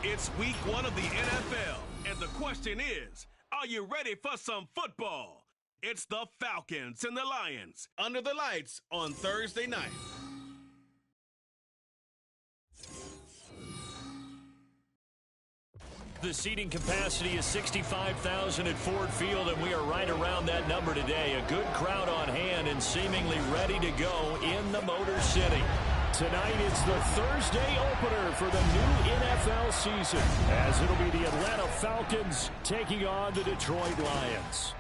It's week 1 of the NFL, and the question is, are you ready for some football? It's the Falcons and the Lions under the lights on Thursday night. The seating capacity is 65,000 at Ford Field, and we are right around that number today. A good crowd on hand and seemingly ready to go in the Motor City. Tonight it's the Thursday opener for the new NFL season, as it'll be the Atlanta Falcons taking on the Detroit Lions.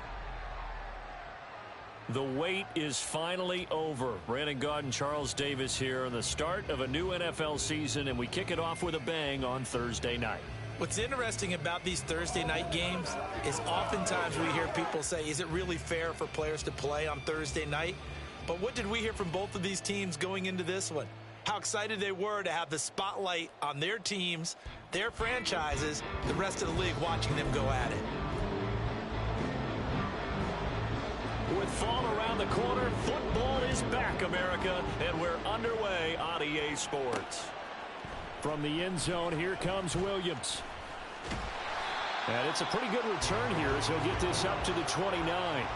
The wait is finally over. Brandon Gaud and Charles Davis here on the start of a new NFL season, and we kick it off with a bang on Thursday night. What's interesting about these Thursday night games is oftentimes we hear people say, is it really fair for players to play on Thursday night? But what did we hear from both of these teams going into this one? How excited they were to have the spotlight on their teams, their franchises, the rest of the league watching them go at it. With fall around the corner, football is back, America, and we're underway on EA Sports. From the end zone, here comes Williams. And it's a pretty good return here as he'll get this up to the 29.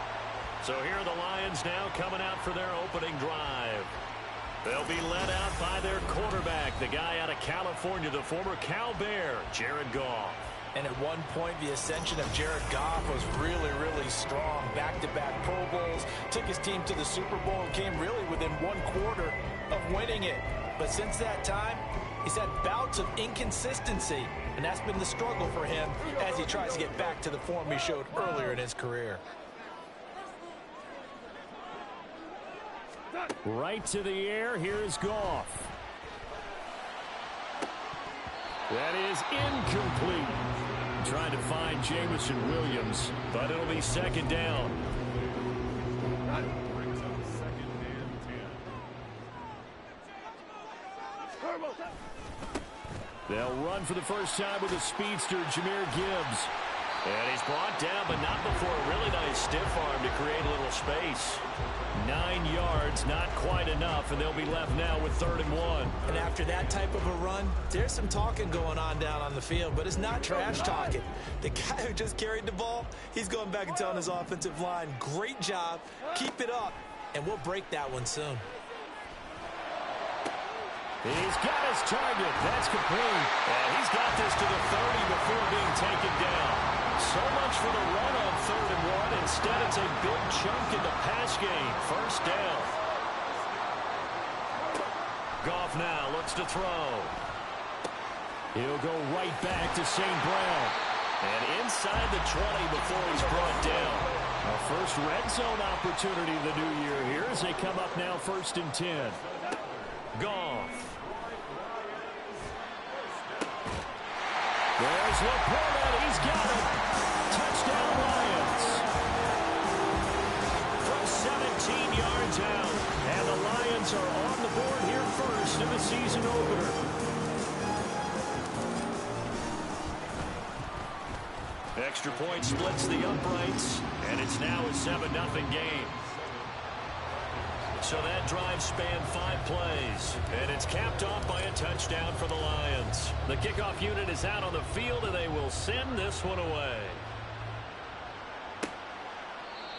So here are the Lions now coming out for their opening drive. They'll be led out by their quarterback, the guy out of California, the former Cal Bear, Jared Goff. And at one point, the ascension of Jared Goff was really, really strong. Back-to-back Pro Bowls, took his team to the Super Bowl and came really within one quarter of winning it. But since that time, he's had bouts of inconsistency, and that's been the struggle for him as he tries to get back to the form he showed earlier in his career. Right to the air, here's Goff. That is incomplete. Trying to find Jamison Williams, but it'll be second down. They'll run for the first time with a speedster, Jahmyr Gibbs. And he's brought down, but not before a really nice stiff arm to create a little space. 9 yards, not quite enough, and they'll be left now with 3rd and 1. And after that type of a run, there's some talking going on down on the field, but it's not trash talking. The guy who just carried the ball, he's going back and telling his offensive line, great job, keep it up, and we'll break that one soon. He's got his target. That's complete. And he's got this to the 30 before being taken down. So much for the run on 3rd and 1. Instead, it's a big chunk in the pass game. First down. Goff now looks to throw. He'll go right back to St. Brown. And inside the 20 before he's brought down. Our first red zone opportunity of the new year here as they come up now 1st and 10. Goff. There's Laporta. He's got it. Touchdown, Lions. From 17 yards out. And the Lions are on the board here first in the season opener. Extra point splits the uprights. And it's now a 7-0 game. So that drive spanned 5 plays, and it's capped off by a touchdown for the Lions. The kickoff unit is out on the field, and they will send this one away.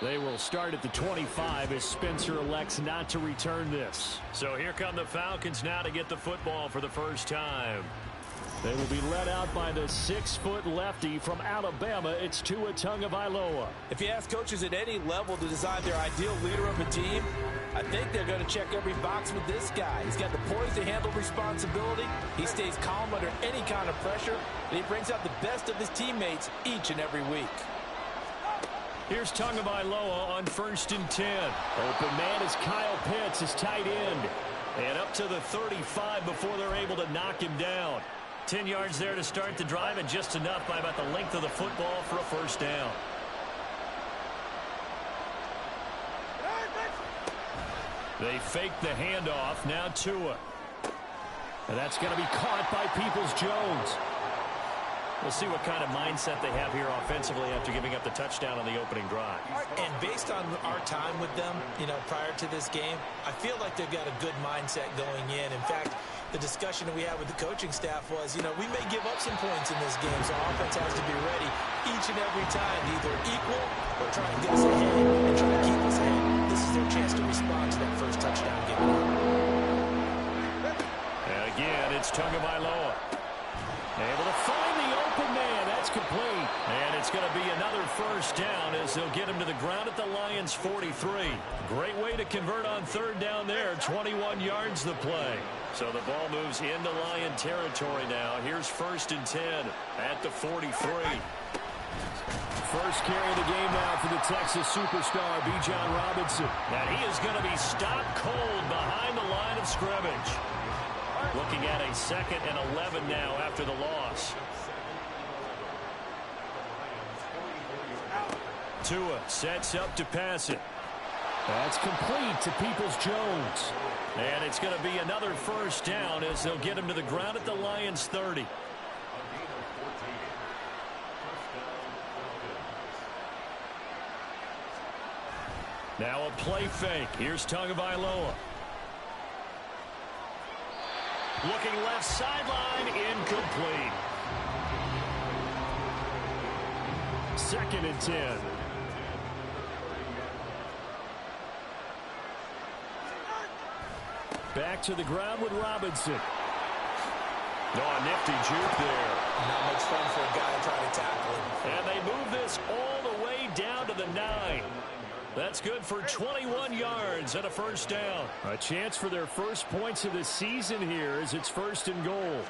They will start at the 25 as Spencer elects not to return this. So here come the Falcons now to get the football for the first time. They will be led out by the 6-foot lefty from Alabama. It's Tua Tagovailoa. If you ask coaches at any level to design their ideal leader of a team, I think they're going to check every box with this guy. He's got the poise to handle responsibility. He stays calm under any kind of pressure, and he brings out the best of his teammates each and every week. Here's Tagovailoa on 1st and 10. Open man is Kyle Pitts, his tight end. And up to the 35 before they're able to knock him down. 10 yards there to start the drive, and just enough by about the length of the football for a first down. They fake the handoff. Now Tua. And that's going to be caught by Peoples-Jones. We'll see what kind of mindset they have here offensively after giving up the touchdown on the opening drive. And based on our time with them, prior to this game, I feel like they've got a good mindset going in. In fact, The discussion that we had with the coaching staff was, you know, we may give up some points in this game, so our offense has to be ready each and every time to either equal or try and get us ahead and try to keep us ahead. This is their chance to respond to that first touchdown given up. And again, it's Tagovailoa. Able to find the open man. That's complete. And it's going to be another first down as they'll get him to the ground at the Lions' 43. Great way to convert on third down there. 21 yards the play. So the ball moves into Lion territory now. Here's 1st and 10 at the 43. First carry of the game now for the Texas superstar, Bijan Robinson. And he is going to be stopped cold behind the line of scrimmage. Looking at a 2nd and 11 now after the loss. Tua sets up to pass it. That's complete to Peoples-Jones. And it's going to be another first down as they'll get him to the ground at the Lions' 30. Now a play fake. Here's Tagovailoa. Looking left sideline, incomplete. 2nd and 10. Back to the ground with Robinson. Oh, a nifty juke there. Not much fun for a guy trying to tackle him. And they move this all the way down to the 9. That's good for 21 yards and a first down. A chance for their first points of the season here as it's 1st and goal.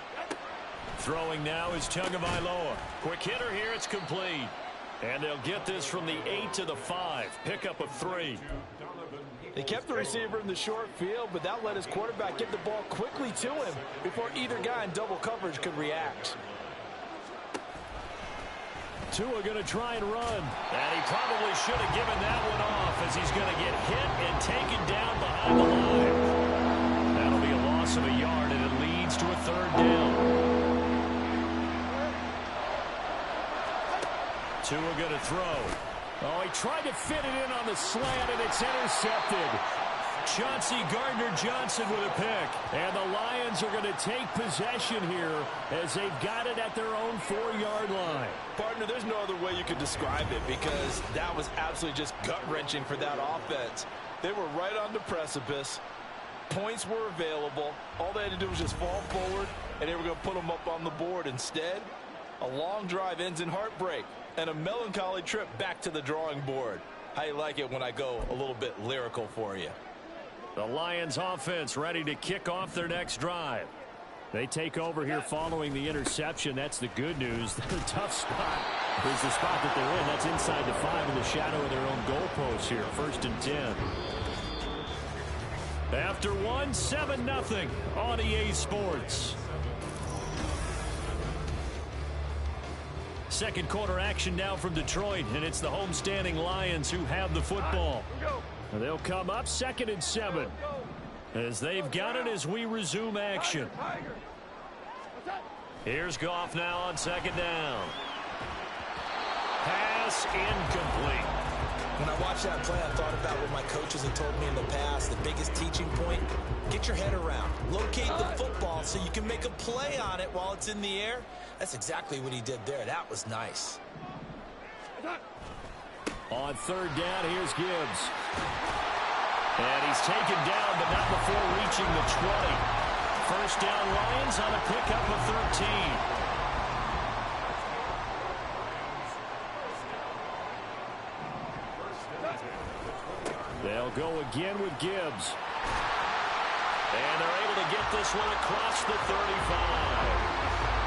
Throwing now is Tagovailoa. Quick hitter here, it's complete. And they'll get this from the 8 to the 5. Pickup of 3. They kept the receiver in the short field, but that let his quarterback get the ball quickly to him before either guy in double coverage could react. Tua going to try and run. And he probably should have given that one off as he's going to get hit and taken down behind the line. That'll be a loss of a yard, and it leads to a 3rd down. Tua going to throw. Oh, he tried to fit it in on the slant, and it's intercepted. Chauncey Gardner-Johnson with a pick. And the Lions are going to take possession here as they've got it at their own 4-yard line. Partner, there's no other way you could describe it because that was absolutely just gut-wrenching for that offense. They were right on the precipice. Points were available. All they had to do was just fall forward, and they were going to put them up on the board. Instead, a long drive ends in heartbreak and a melancholy trip back to the drawing board. How you like it when I go a little bit lyrical for you? The Lions offense ready to kick off their next drive. They take over here following the interception. That's the good news. The tough spot is the spot that they're in. That's inside the 5 in the shadow of their own goalpost here. 1st and 10. After 1, 7-0 on EA Sports. Second quarter action now from Detroit, and it's the homestanding Lions who have the football. They'll come up 2nd and 7 as they've got it as we resume action. Here's Goff now on 2nd down. Pass incomplete. When I watched that play, I thought about what my coaches had told me in the past. The biggest teaching point, get your head around. Locate the football so you can make a play on it while it's in the air. That's exactly what he did there. That was nice. On 3rd down, here's Gibbs. And he's taken down, but not before reaching the 20. First down, Lions on a pickup of 13. They'll go again with Gibbs. And they're able to get this one across the 35.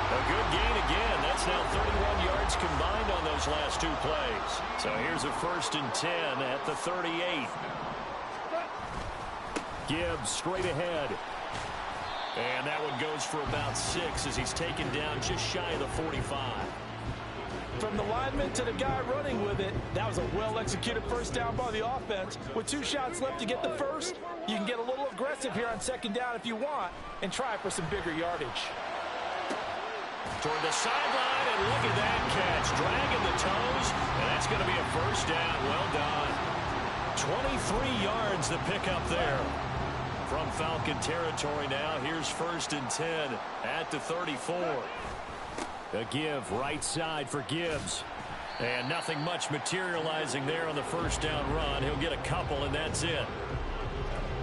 A good gain again. That's now 31 yards combined on those last 2 plays. So here's a 1st and 10 at the 38. Gibbs straight ahead. And that one goes for about 6 as he's taken down just shy of the 45. From the lineman to the guy running with it, that was a well-executed first down by the offense. With 2 shots left to get the first, you can get a little aggressive here on 2nd down if you want and try for some bigger yardage. Toward the sideline, and look at that catch. Dragging the toes, and that's going to be a first down. Well done. 23 yards to pick up there From Falcon territory now, here's 1st and 10 at the 34. A give right side for Gibbs. And nothing much materializing there on the first down run. He'll get a couple, and that's it.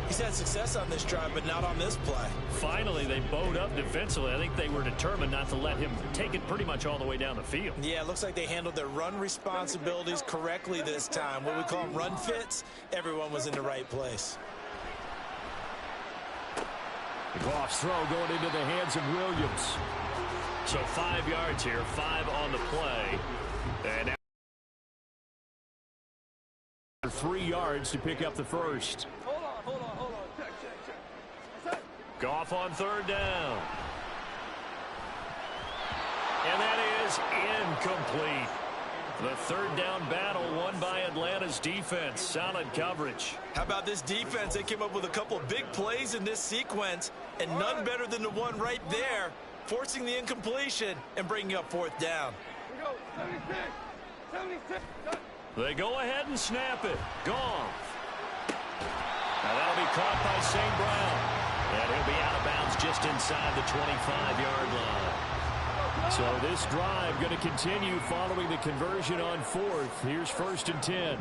He's had success on this drive, but not on this play. Finally, they bowed up defensively. I think they were determined not to let him take it pretty much all the way down the field. Yeah, it looks like they handled their run responsibilities correctly this time. What we call them run fits, everyone was in the right place. Goff's throw going into the hands of Williams. So 5 yards here, 5 on the play. And now 3 yards to pick up the first. Hold on. Check. Goff on 3rd down. And that is incomplete. The 3rd down battle won by Atlanta's defense. Solid coverage. How about this defense? They came up with a couple of big plays in this sequence, and none better than the one right there, forcing the incompletion and bringing up 4th down. We go, 76. They go ahead and snap it. Goff. Now that'll be caught by St. Brown. And he'll be out of bounds just inside the 25-yard line. So this drive going to continue following the conversion on 4th. Here's 1st and 10.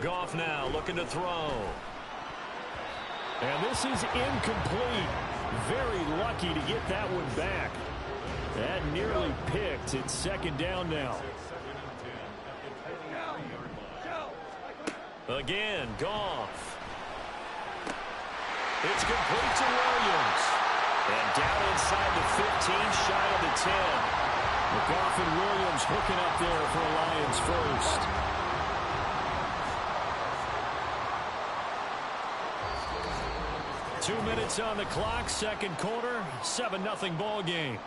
Goff now looking to throw. And this is incomplete. Very lucky to get that one back. That nearly picked. It's 2nd down now. Again, Goff. It's complete to Williams. And down inside the 15, shy of the 10. Goff and Williams hooking up there for a Lions first. Two minutes on the clock, 2nd quarter, 7-0 ball game.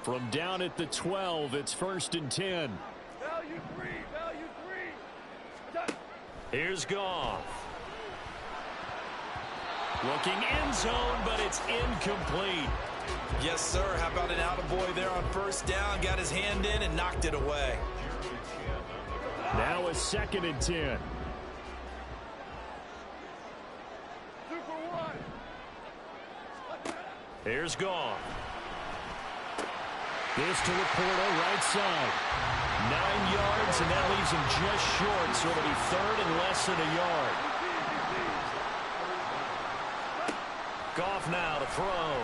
From down at the 12, it's 1st and 10. Value three. Here's Goff. Looking end zone, but it's incomplete. Yes, sir. How about an attaboy there on 1st down? Got his hand in and knocked it away. Now a 2nd and 10. Here's Goff. This to Laporta, right side. 9 yards, and that leaves him just short, so it'll be 3rd and less than a yard. Goff now to throw.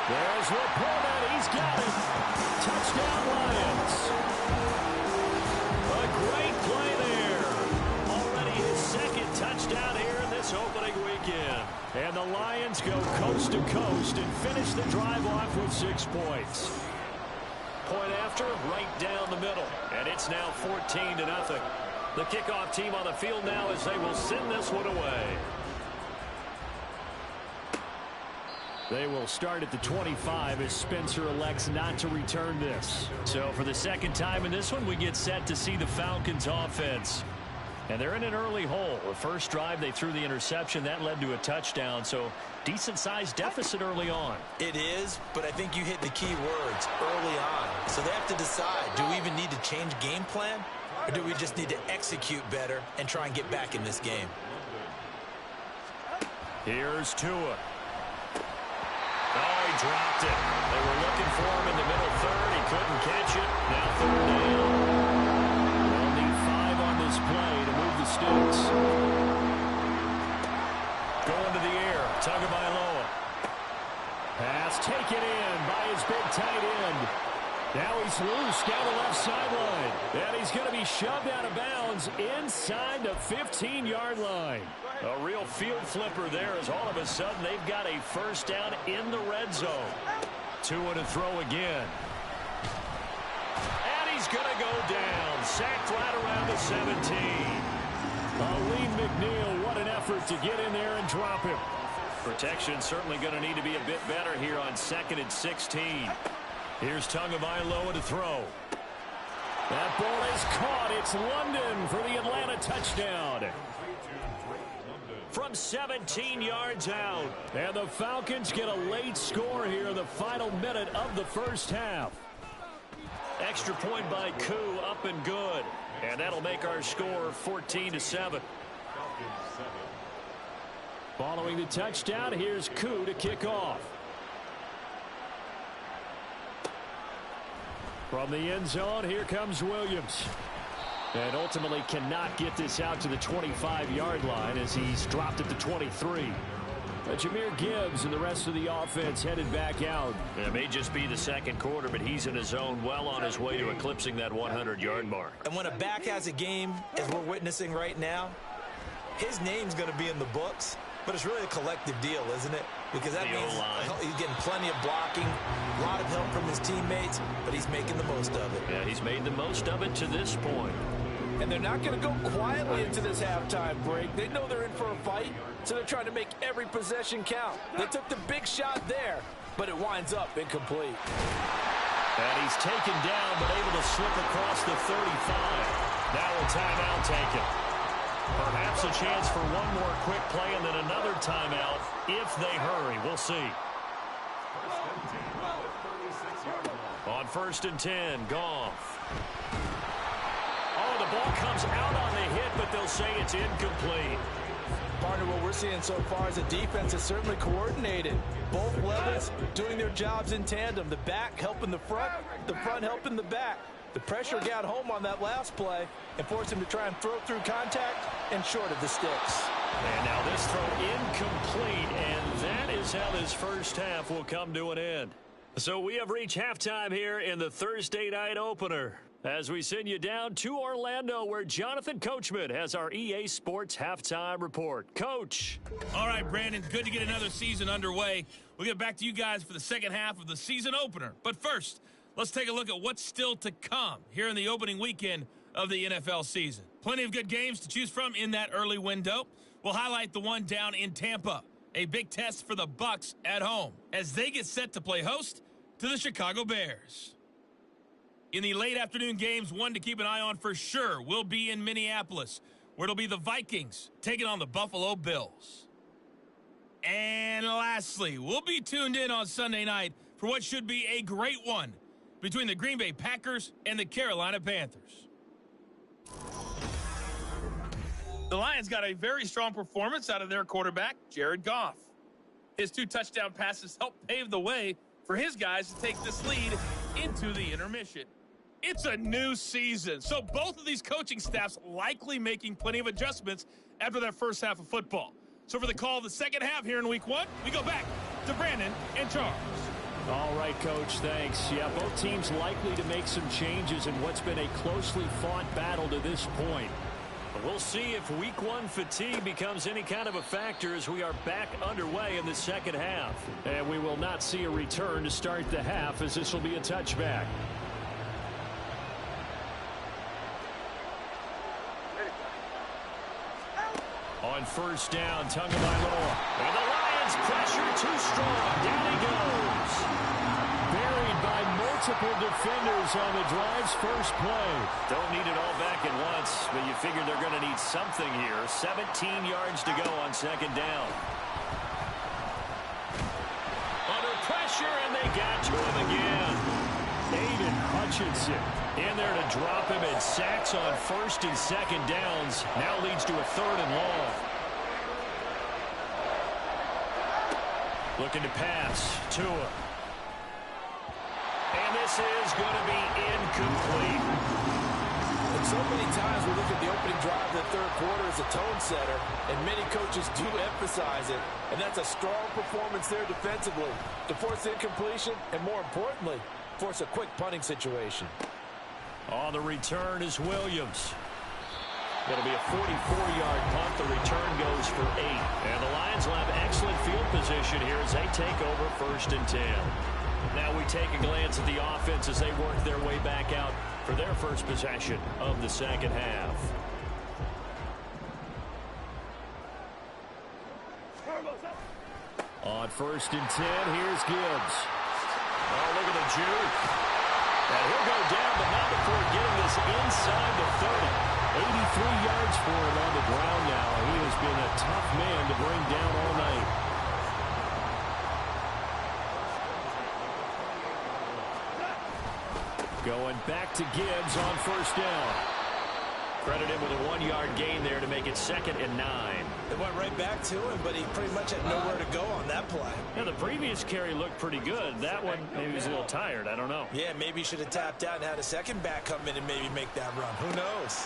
There's Laporta. He's got it. Touchdown, Lions. A great play there. Already his 2nd touchdown here in this opening weekend. And the Lions go coast to coast and finish the drive off with 6 points. Point after, right down the middle. And it's now 14-0. The kickoff team on the field now as they will send this one away. They will start at the 25 as Spencer elects not to return this. So for the 2nd time in this one, we get set to see the Falcons offense. And they're in an early hole. The first drive, they threw the interception. That led to a touchdown. So decent-sized deficit early on. It is, but I think you hit the key words early on. So they have to decide, do we even need to change game plan? Or do we just need to execute better and try and get back in this game? Here's Tua. Oh, he dropped it. They were looking for him in the middle 3rd. He couldn't catch it. Now 3rd down. They'll need 5 on this play to move the sticks. Going to the air. Tagovailoa. Pass taken in by his big tight end. Now he's loose down the left sideline. And he's going to be shoved out of bounds inside the 15-yard line. A real field flipper there as all of a sudden they've got a 1st down in the red zone. Tua to throw again. And he's going to go down. Sacked right around the 17. Aleem McNeil, what an effort to get in there and drop him. Protection certainly going to need to be a bit better here on 2nd and 16. Here's Tagovailoa to throw. That ball is caught. It's London for the Atlanta touchdown. From 17 yards out. And the Falcons get a late score here in the final minute of the first half. Extra point by Koo, up and good. And that'll make our score 14-7. Following the touchdown, here's Koo to kick off. From the end zone, here comes Williams. And ultimately cannot get this out to the 25-yard line as he's dropped at the 23. Jahmyr Gibbs and the rest of the offense headed back out. It may just be the second quarter, but he's in his zone, well on his way to eclipsing that 100-yard mark. And when a back has a game, as we're witnessing right now, his name's going to be in the books, but it's really a collective deal, isn't it? Because that means he's getting plenty of blocking, a lot of help from his teammates, but he's making the most of it. Yeah, he's made the most of it to this point. And they're not going to go quietly into this halftime break. They know they're in for a fight, so they're trying to make every possession count. They took the big shot there, but it winds up incomplete. And he's taken down, but able to slip across the 35. Now a timeout taken. Perhaps a chance for one more quick play and then another timeout if they hurry. We'll see. On 1st and 10, Goff. Oh, the ball comes out on the hit, but they'll say it's incomplete. Partner, what we're seeing so far is the defense is certainly coordinated. Both levels doing their jobs in tandem. The back helping the front helping the back. The pressure got home on that last play and forced him to try and throw through contact and short of the sticks. And now this throw incomplete, and that is how this first half will come to an end. So we have reached halftime here in the Thursday night opener, as we send you down to Orlando, where Jonathan Coachman has our EA Sports halftime report. Coach. All right, Brandon, good to get another season underway. We'll get back to you guys for the second half of the season opener. But first, let's take a look at what's still to come here in the opening weekend of the NFL season. Plenty of good games to choose from in that early window. We'll highlight the one down in Tampa, a big test for the Bucs at home as they get set to play host to the Chicago Bears. In the late afternoon games, one to keep an eye on for sure will be in Minneapolis, where it'll be the Vikings taking on the Buffalo Bills. And lastly, we'll be tuned in on Sunday night for what should be a great one between the Green Bay Packers and the Carolina Panthers. The Lions got a very strong performance out of their quarterback, Jared Goff. His 2 touchdown passes helped pave the way for his guys to take this lead into the intermission. It's a new season, so both of these coaching staffs likely making plenty of adjustments after that first half of football. So for the call of the second half here in week 1, we go back to Brandon and Charles. All right, Coach, thanks. Yeah, both teams likely to make some changes in what's been a closely fought battle to this point. But we'll see if week 1 fatigue becomes any kind of a factor as we are back underway in the second half. And we will not see a return to start the half, as this will be a touchback. On first down, Tagovailoa. And the Lions pressure too strong. Down he goes. Buried by multiple defenders on the drive's first play. Don't need it all back at once, but you figure they're going to need something here. 17 yards to go on second down. Under pressure, and they got to him again. Aiden Hutchinson in there to drop him, and sacks on first and second downs. Now leads to a 3rd and long. Looking to pass. Tua. And this is going to be incomplete. And so many times we look at the opening drive of the third quarter as a tone setter, and many coaches do emphasize it. And that's a strong performance there defensively to force incompletion and, more importantly, force a quick punting situation. On the return is Williams. It'll be a 44-yard punt. The return goes for 8. And the Lions will have excellent field position here as they take over 1st and 10. Now we take a glance at the offense as they work their way back out for their first possession of the second half. On 1st and 10, here's Gibbs. Oh, look at the juke. And he'll go down, but not before getting this inside the 30. 83 yards for him on the ground now. He has been a tough man to bring down all night. Going back to Gibbs on first down. Credited with a 1-yard gain there to make it 2nd and 9. It went right back to him, but he pretty much had nowhere to go on that play. Yeah, the previous carry looked pretty good. That one, maybe he was a little tired. I don't know. Yeah, maybe he should have tapped out and had a second back come in and maybe make that run. Who knows?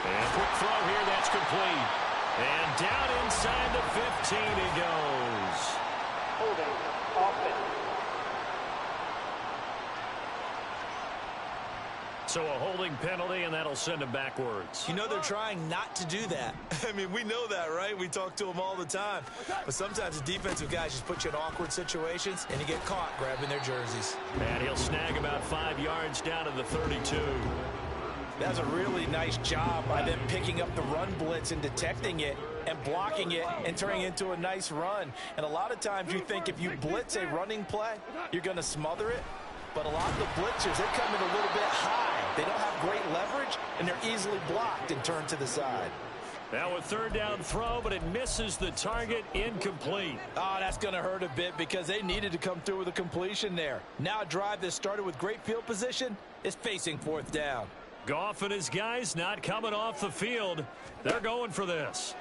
And quick throw here. That's complete. And down inside the 15 he goes. Holding. Offense. So a holding penalty, and that'll send him backwards. You know they're trying not to do that. I mean, we know that, right? We talk to them all the time. But sometimes the defensive guys just put you in awkward situations, and you get caught grabbing their jerseys. And he'll snag about 5 yards down to the 32. That was a really nice job by them picking up the run blitz and detecting it and blocking it and turning it into a nice run. And a lot of times you think if you blitz a running play, you're going to smother it. But a lot of the blitzers, they come in a little bit high. They don't have great leverage, and they're easily blocked and turned to the side. Now a 3rd down throw, but it misses the target. Incomplete. Oh, that's going to hurt a bit because they needed to come through with a completion there. Now a drive that started with great field position is facing 4th down. Goff and his guys not coming off the field. They're going for this.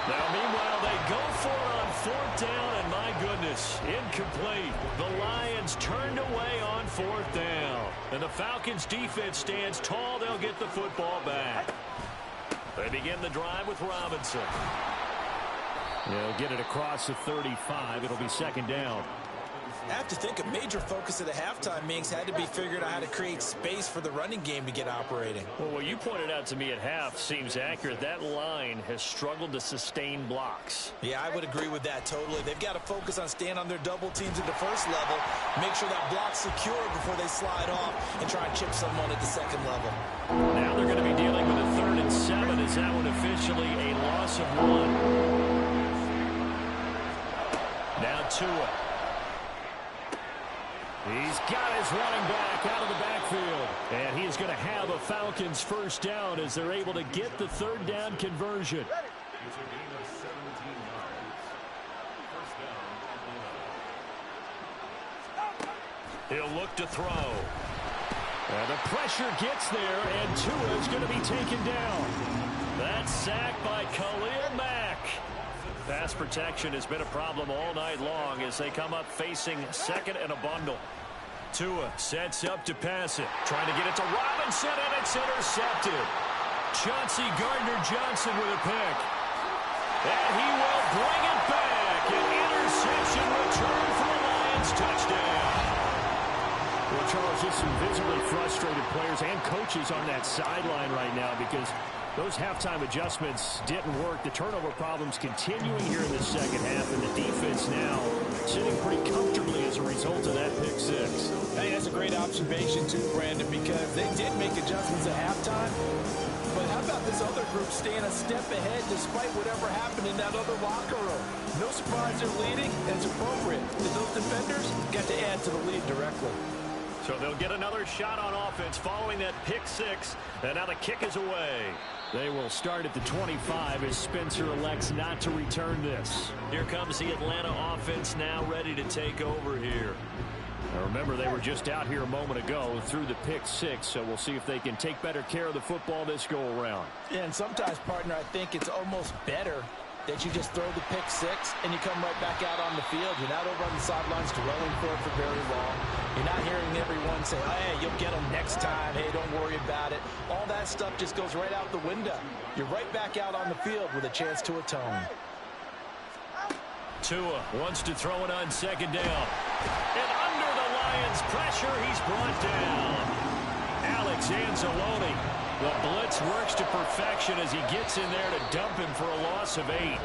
Now, meanwhile, they go for it on 4th down, and my goodness, incomplete. The Lions turned away on 4th down. And the Falcons' defense stands tall. They'll get the football back. They begin the drive with Robinson. They'll get it across the 35. It'll be 2nd down. I have to think a major focus of the halftime meetings had to be figuring out how to create space for the running game to get operating. Well, what you pointed out to me at half seems accurate. That line has struggled to sustain blocks. Yeah, I would agree with that totally. They've got to focus on staying on their double teams at the first level, make sure that block's secure before they slide off and try and chip someone at the 2nd level. Now they're going to be dealing with a 3rd and 7. Is that one officially a loss of 1? Now Tua. He's got his running back out of the backfield. And he is going to have a Falcons 1st down as they're able to get the 3rd down conversion. He'll look to throw. And the pressure gets there, and Tua is going to be taken down. That's sacked by Khalil Mack. Pass protection has been a problem all night long as they come up facing 2nd and a bundle. Tua sets up to pass it. Trying to get it to Robinson, and it's intercepted. Chauncey Gardner-Johnson with a pick. And he will bring it back. An interception return for the Lions. Touchdown. Well, Charles, just some visibly frustrated players and coaches on that sideline right now because those halftime adjustments didn't work. The turnover problems continuing here in the 2nd half, and the defense now sitting pretty comfortably as a result of that pick 6. Hey, that's a great observation too, Brandon, because they did make adjustments at halftime. But how about this other group staying a step ahead despite whatever happened in that other locker room? No surprise they're leading, and it's appropriate. And those defenders got to add to the lead directly. So they'll get another shot on offense following that pick 6, and now the kick is away. They will start at the 25 as Spencer elects not to return this. Here comes the Atlanta offense now ready to take over here. Now remember, they were just out here a moment ago through the pick 6, so we'll see if they can take better care of the football this go-around. Yeah, and sometimes, partner, I think it's almost better that you just throw the pick 6 and you come right back out on the field. You're not over on the sidelines dwelling for it for very long. You're not hearing everyone say, hey, you'll get them next time. Hey, don't worry about it. All that stuff just goes right out the window. You're right back out on the field with a chance to atone. Tua wants to throw it on 2nd down. And under the Lions' pressure, he's brought down. Alex Anzalone. The blitz works to perfection as he gets in there to dump him for a loss of 8.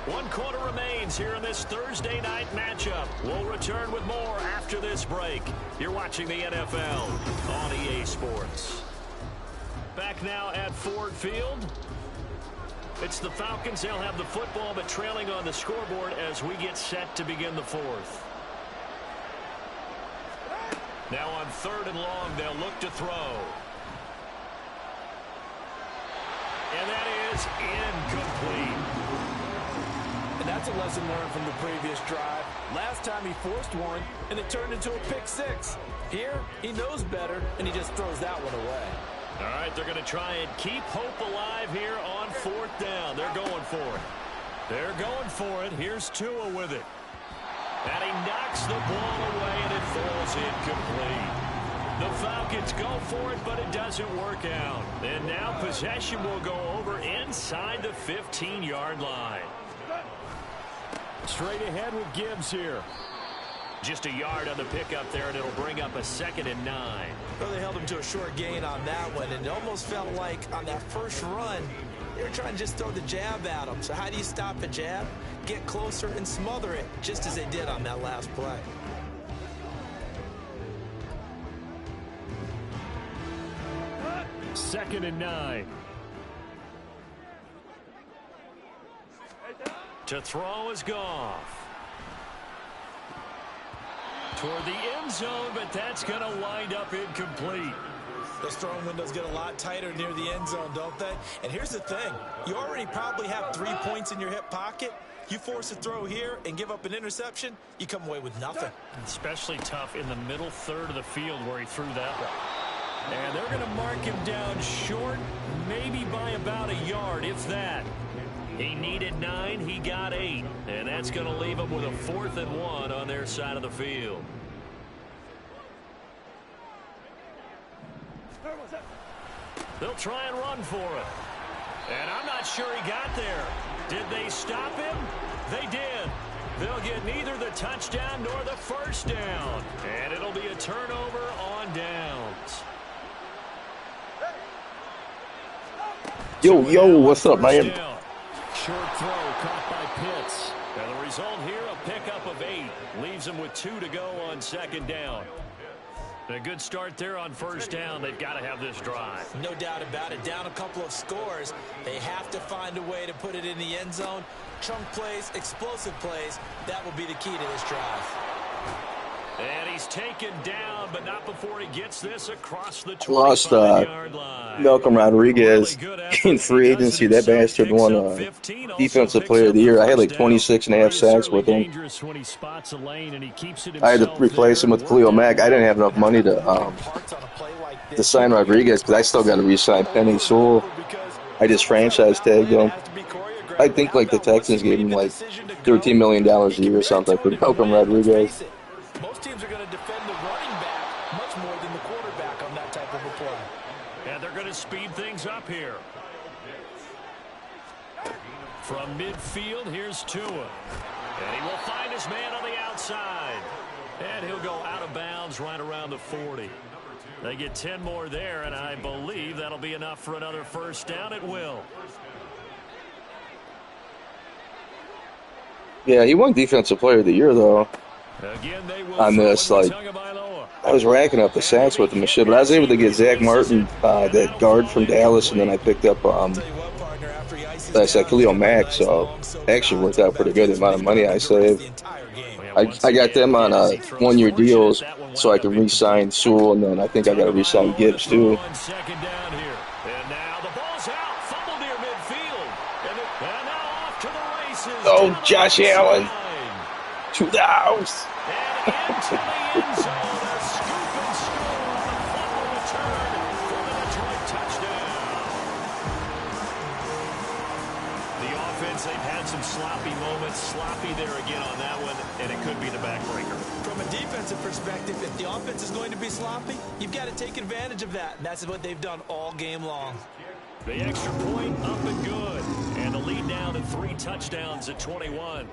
1 quarter remains here in this Thursday night matchup. We'll return with more after this break. You're watching the NFL on EA Sports. Back now at Ford Field. It's the Falcons. They'll have the football, but trailing on the scoreboard as we get set to begin the 4th. Now on 3rd and long, they'll look to throw. And that is incomplete. And that's a lesson learned from the previous drive. Last time he forced one, and it turned into a pick six. Here, he knows better, and he just throws that one away. All right, they're going to try and keep hope alive here on 4th down. They're going for it. They're going for it. Here's Tua with it. And he knocks the ball away, and it falls incomplete. The Falcons go for it, but it doesn't work out. And now possession will go over inside the 15-yard line. Straight ahead with Gibbs here. Just a yard on the pickup there, and it'll bring up a 2nd and 9. Well, they held him to a short gain on that one, and it almost felt like on that first run, they were trying to just throw the jab at him. So how do you stop a jab? Get closer and smother it, just as they did on that last play. Second and 9. To throw is Goff. Toward the end zone, but that's going to wind up incomplete. Those throwing windows get a lot tighter near the end zone, don't they? And here's the thing. You already probably have 3 points in your hip pocket. You force a throw here and give up an interception, you come away with nothing. Especially tough in the middle third of the field where he threw that one. And they're going to mark him down short, maybe by about a yard, if that. He needed 9, he got 8. And that's going to leave him with a 4th and 1 on their side of the field. They'll try and run for it. And I'm not sure he got there. Did they stop him? They did. They'll get neither the touchdown nor the first down. And it'll be a turnover on downs. Yo, what's up, man? Short throw caught by Pitts. And the result here, a pickup of 8. Leaves him with 2 to go on 2nd down. A good start there on 1st down. They've got to have this drive. No doubt about it. Down a couple of scores. They have to find a way to put it in the end zone. Chunk plays, explosive plays. That will be the key to this drive. And he's taken down, but not before he gets this across the 25-yard line. Malcolm Rodriguez in free agency. That bastard won Defensive Player of the Year. I had like 26.5 sacks with him. I had to replace him with Khalil Mack. I didn't have enough money to sign Rodriguez because I still got to re-sign Penny Sewell. I just franchise tagged him. I think like the Texans gave him like $13 million a year or something for Malcolm Rodriguez. Most teams are going to defend the running back much more than the quarterback on that type of a play. And they're going to speed things up here. From midfield, here's Tua. And he will find his man on the outside. And he'll go out of bounds right around the 40. They get 10 more there, and I believe that'll be enough for another first down. It will. Yeah, he won Defensive Player of the Year, though. On this, like, I was racking up the sacks with him and shit, but I was able to get Zach Martin, that guard from Dallas, and then I picked up, I said Khalil Mack, so it actually worked out pretty good, the amount of money I saved. I got them on 1-year deals so I can re-sign Sewell, and then I think I got to re-sign Gibbs, too. Oh, Josh Allen. 2 downs. They've had some sloppy moments, sloppy there again on that one, and it could be the backbreaker. From a defensive perspective, if the offense is going to be sloppy, you've got to take advantage of that, and that's what they've done all game long. The extra point up and good, and the lead now to 3 touchdowns at 21.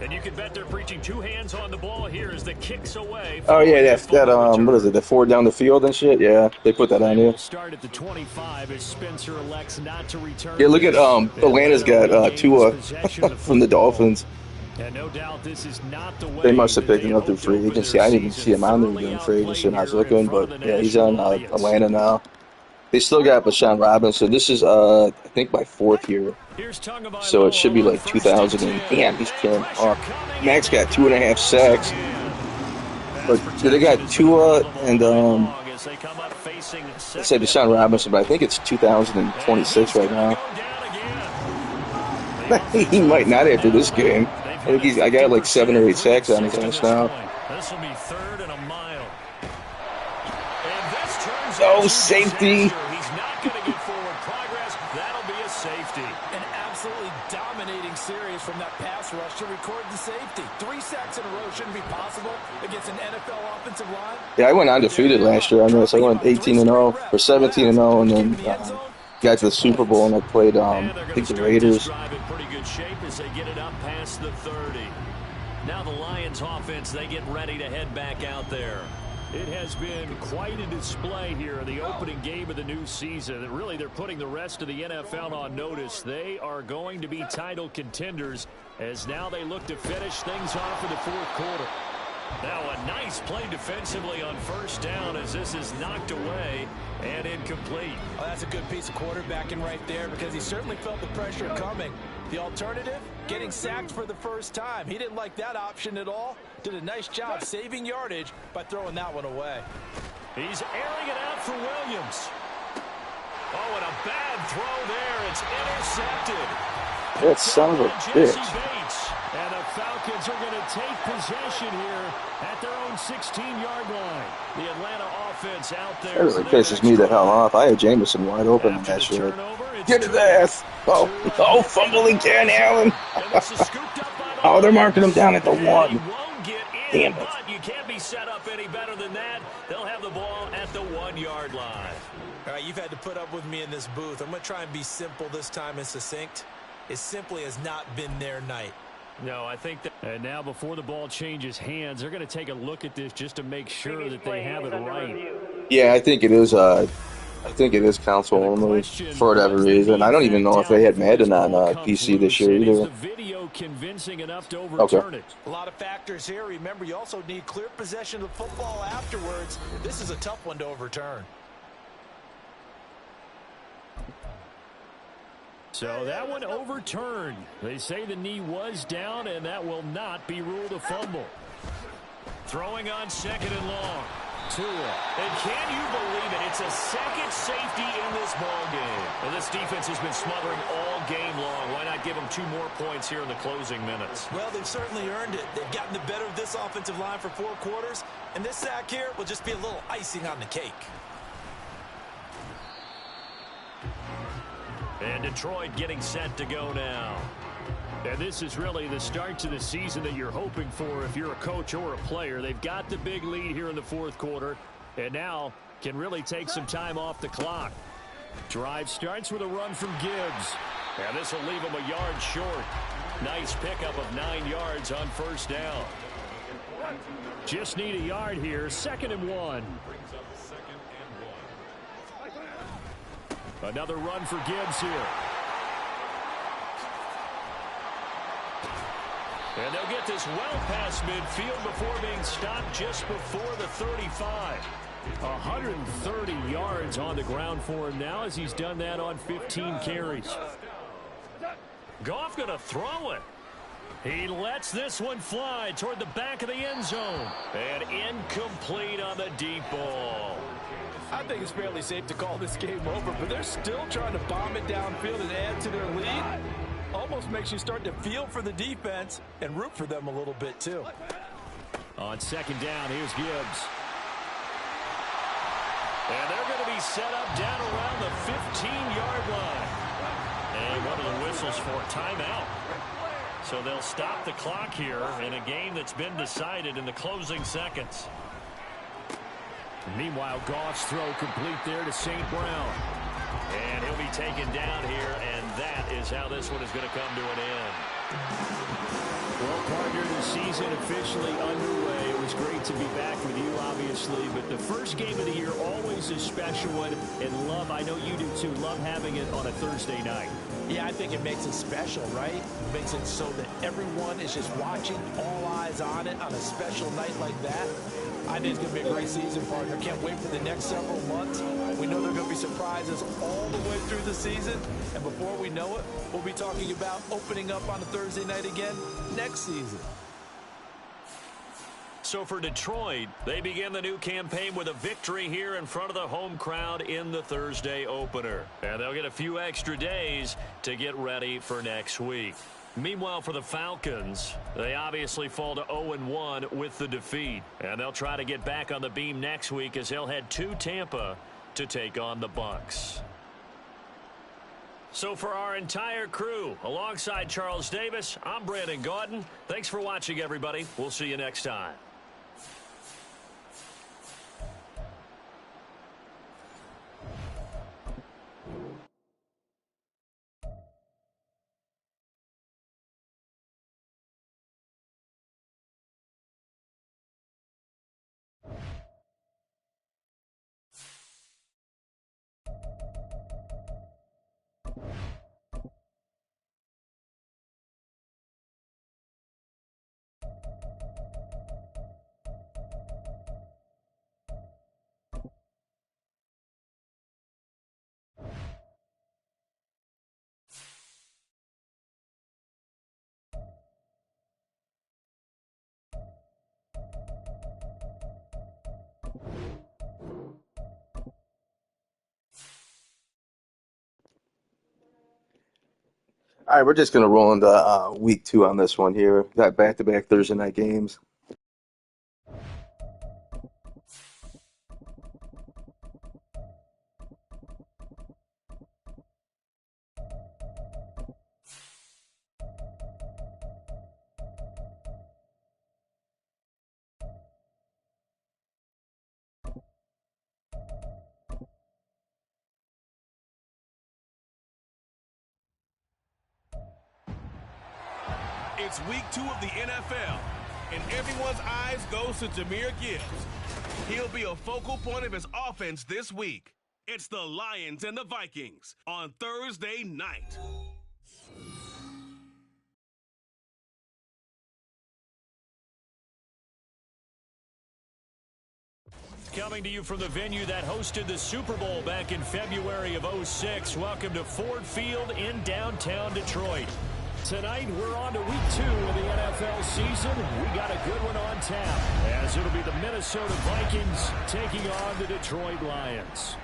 And you can bet they're preaching 2 hands on the ball here as the kicks away. Oh yeah, that what is it? The 4 down the field and shit. Yeah, they put that on you. Start at the 25 as Spencer elects not to return. Yeah, look at Atlanta's got Tua from the Dolphins. And no doubt this is not the way they must have picked him up through free agency. I didn't even see him on there doing free agency when I was looking, but yeah, he's on Atlanta now. They still got Bashan Robinson. This is, I think, my 4th year. So it should be like 2000. Damn, he's killing. Max got 2.5 sacks. But they got Tua and I said Bashan Robinson, but I think it's 2026 right now. He might not after this game. I think I got like 7 or 8 sacks on his ass now. This will be 3rd and a mile. And this turns oh, safety. He's not going to get forward progress. That'll be a safety. An absolutely dominating series from that pass rush to record the safety. 3 sacks in a row shouldn't be possible against an NFL offensive line. Yeah, I went undefeated last year on this. I went 18-0 or 17-0, and then got to the Super Bowl, and I played I think the Raiders. In pretty good shape as they get it up past the 30. Now the Lions offense, they get ready to head back out there. It has been quite a display here in the opening game of the new season. Really, they're putting the rest of the NFL on notice. They are going to be title contenders as now they look to finish things off in the 4th quarter. Now a nice play defensively on 1st down as this is knocked away and incomplete. Oh, that's a good piece of quarterbacking right there because he certainly felt the pressure coming. The alternative, getting sacked for the first time. He didn't like that option at all. Did a nice job saving yardage by throwing that one away. He's airing it out for Williams. Oh, and a bad throw there. It's intercepted. That son of a bitch. And the Falcons are going to take possession here at their own 16-yard line. The Atlanta offense out there. That really pisses me the hell off. I had Jameson wide open on that shit. Get his ass. Oh, fumbling Ken Allen. Oh, they're marking him down at the 1. Damn it. You can't be set up any better than that. They'll have the ball at the 1-yard line. All right, you've had to put up with me in this booth. I'm going to try and be simple this time and succinct. It simply has not been their night. No, I think that. And now before the ball changes hands, they're going to take a look at this just to make sure that they have it right. Yeah, I think it is. I think it is console only for whatever reason. I don't even know if they had Madden on PC this year either. Convincing enough to overturn it. A lot of factors here. Remember, you also need clear possession of the football afterwards. This is a tough one to overturn. So that one overturned. They say the knee was down, and that will not be ruled a fumble. Throwing on 2nd and long. Tua. And can you believe it? It's a second safety in this ball game. And this defense has been smothering all game long. Why not give them 2 more points here in the closing minutes? Well, they've certainly earned it. They've gotten the better of this offensive line for 4 quarters. And this sack here will just be a little icing on the cake. And Detroit getting set to go now. And this is really the start to the season that you're hoping for if you're a coach or a player. They've got the big lead here in the 4th quarter, and now can really take some time off the clock. Drive starts with a run from Gibbs. And this will leave him a yard short. Nice pickup of 9 yards on 1st down. Just need a yard here, 2nd and 1. Another run for Gibbs here. And they'll get this well past midfield before being stopped just before the 35. 130 yards on the ground for him now as he's done that on 15 carries. Goff going to throw it. He lets this one fly toward the back of the end zone. And incomplete on the deep ball. I think it's fairly safe to call this game over, but they're still trying to bomb it downfield and add to their lead. Almost makes you start to feel for the defense and root for them a little bit, too. On 2nd down, here's Gibbs. And they're going to be set up down around the 15-yard line. And one of the whistles for a timeout. So they'll stop the clock here in a game that's been decided in the closing seconds. Meanwhile, Goff's throw complete there to St. Brown. And he'll be taken down here, and that is how this one is going to come to an end. Well, partner, the season officially underway. It was great to be back with you, obviously, but the first game of the year always a special one. And love, I know you do too, love having it on a Thursday night. Yeah, I think it makes it special, right? It makes it so that everyone is just watching, all eyes on it on a special night like that. I think it's going to be a great season, partner. Can't wait for the next several months. We know there are going to be surprises all the way through the season. And before we know it, we'll be talking about opening up on a Thursday night again next season. So for Detroit, they begin the new campaign with a victory here in front of the home crowd in the Thursday opener. And they'll get a few extra days to get ready for next week. Meanwhile, for the Falcons, they obviously fall to 0-1 with the defeat. And they'll try to get back on the beam next week as they'll head to Tampa to take on the Bucs. So for our entire crew, alongside Charles Davis, I'm Brandon Gaudin. Thanks for watching, everybody. We'll see you next time. All right, we're just going to roll into week 2 on this one here. Got back-to-back Thursday night games. It's week 2 of the NFL, and everyone's eyes goes to Jahmyr Gibbs. He'll be a focal point of his offense this week. It's the Lions and the Vikings on Thursday night. Coming to you from the venue that hosted the Super Bowl back in February of '06. Welcome to Ford Field in downtown Detroit. Tonight, we're on to week 2 of the NFL season. We got a good one on tap, as it'll be the Minnesota Vikings taking on the Detroit Lions.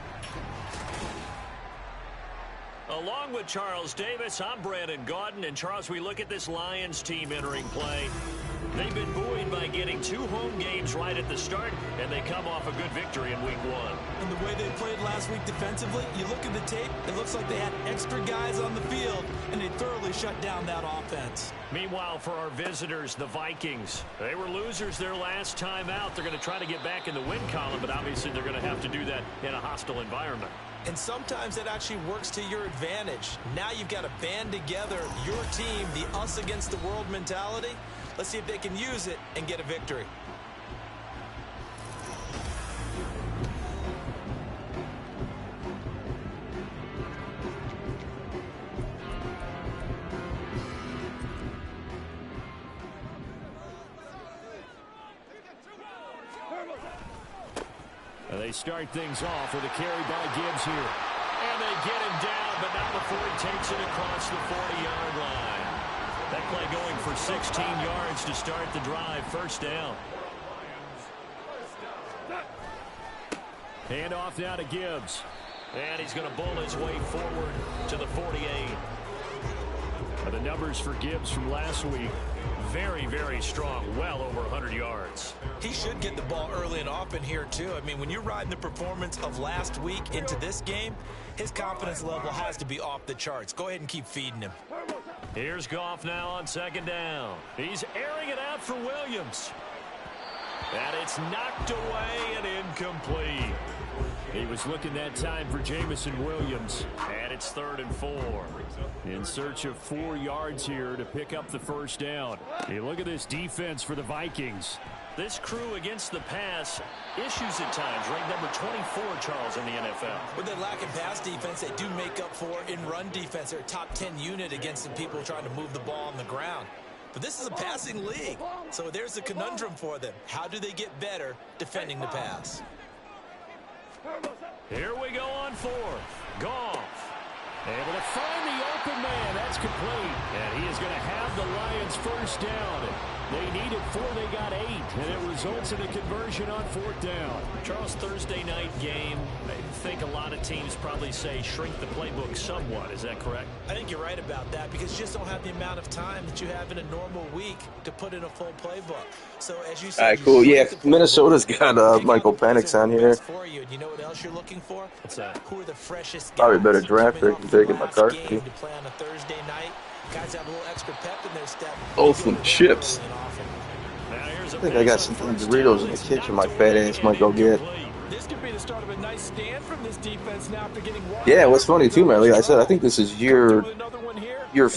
Along with Charles Davis, I'm Brandon Gaudin. And Charles, we look at this Lions team entering play. They've been buoyed by getting 2 home games right at the start, and they come off a good victory in week 1. And the way they played last week defensively, you look at the tape, it looks like they had extra guys on the field, and they thoroughly shut down that offense. Meanwhile, for our visitors, the Vikings, they were losers their last time out. They're going to try to get back in the win column, but obviously they're going to have to do that in a hostile environment. And sometimes that actually works to your advantage. Now you've got to band together your team, the us against the world mentality. Let's see if they can use it and get a victory. They start things off with a carry by Gibbs here. And they get him down, but not before he takes it across the 40-yard line. That play going for 16 yards to start the drive. First down. Hand off now to Gibbs. And he's going to bull his way forward to the 48. The numbers for Gibbs from last week, very, very strong, well over 100 yards. He should get the ball early and often here, too. I mean, when you're riding the performance of last week into this game, his confidence level has to be off the charts. Go ahead and keep feeding him. Here's Goff now on second down. He's airing it out for Williams. And it's knocked away and incomplete. He was looking that time for Jamison Williams. And it's 3rd and 4. In search of 4 yards here to pick up the first down. Hey, look at this defense for the Vikings. This crew against the pass, issues at times, ranked number 24, Charles, in the NFL. With their lack of pass defense, they do make up for in run defense. They're a top 10 unit against some people trying to move the ball on the ground. But this is a passing league, so there's a conundrum for them. How do they get better defending the pass? Here we go on 4th. Goff. Able to find the open man. That's complete. And he is going to have the Lions first down. They needed 4, they got 8, and it results in a conversion on 4th down. Charles, Thursday night game, I think a lot of teams probably say shrink the playbook somewhat. Is that correct? I think you're right about that because you just don't have the amount of time that you have in a normal week to put in a full playbook. So as you said, all right, cool. Yeah, Minnesota's got Michael Penix on here. For you. And you know what else you're looking for? What's that? Who are the freshest guys? Probably better draft pick than taking McCarthy. To play on a Thursday night. Guys have a little extra pep in their step. Both from chips. I think I got some Doritos in the kitchen my fat ass might go get. This could be the start of a nice stand from this defense now after getting yeah, what's funny too, man, like I said, I think this is year 4.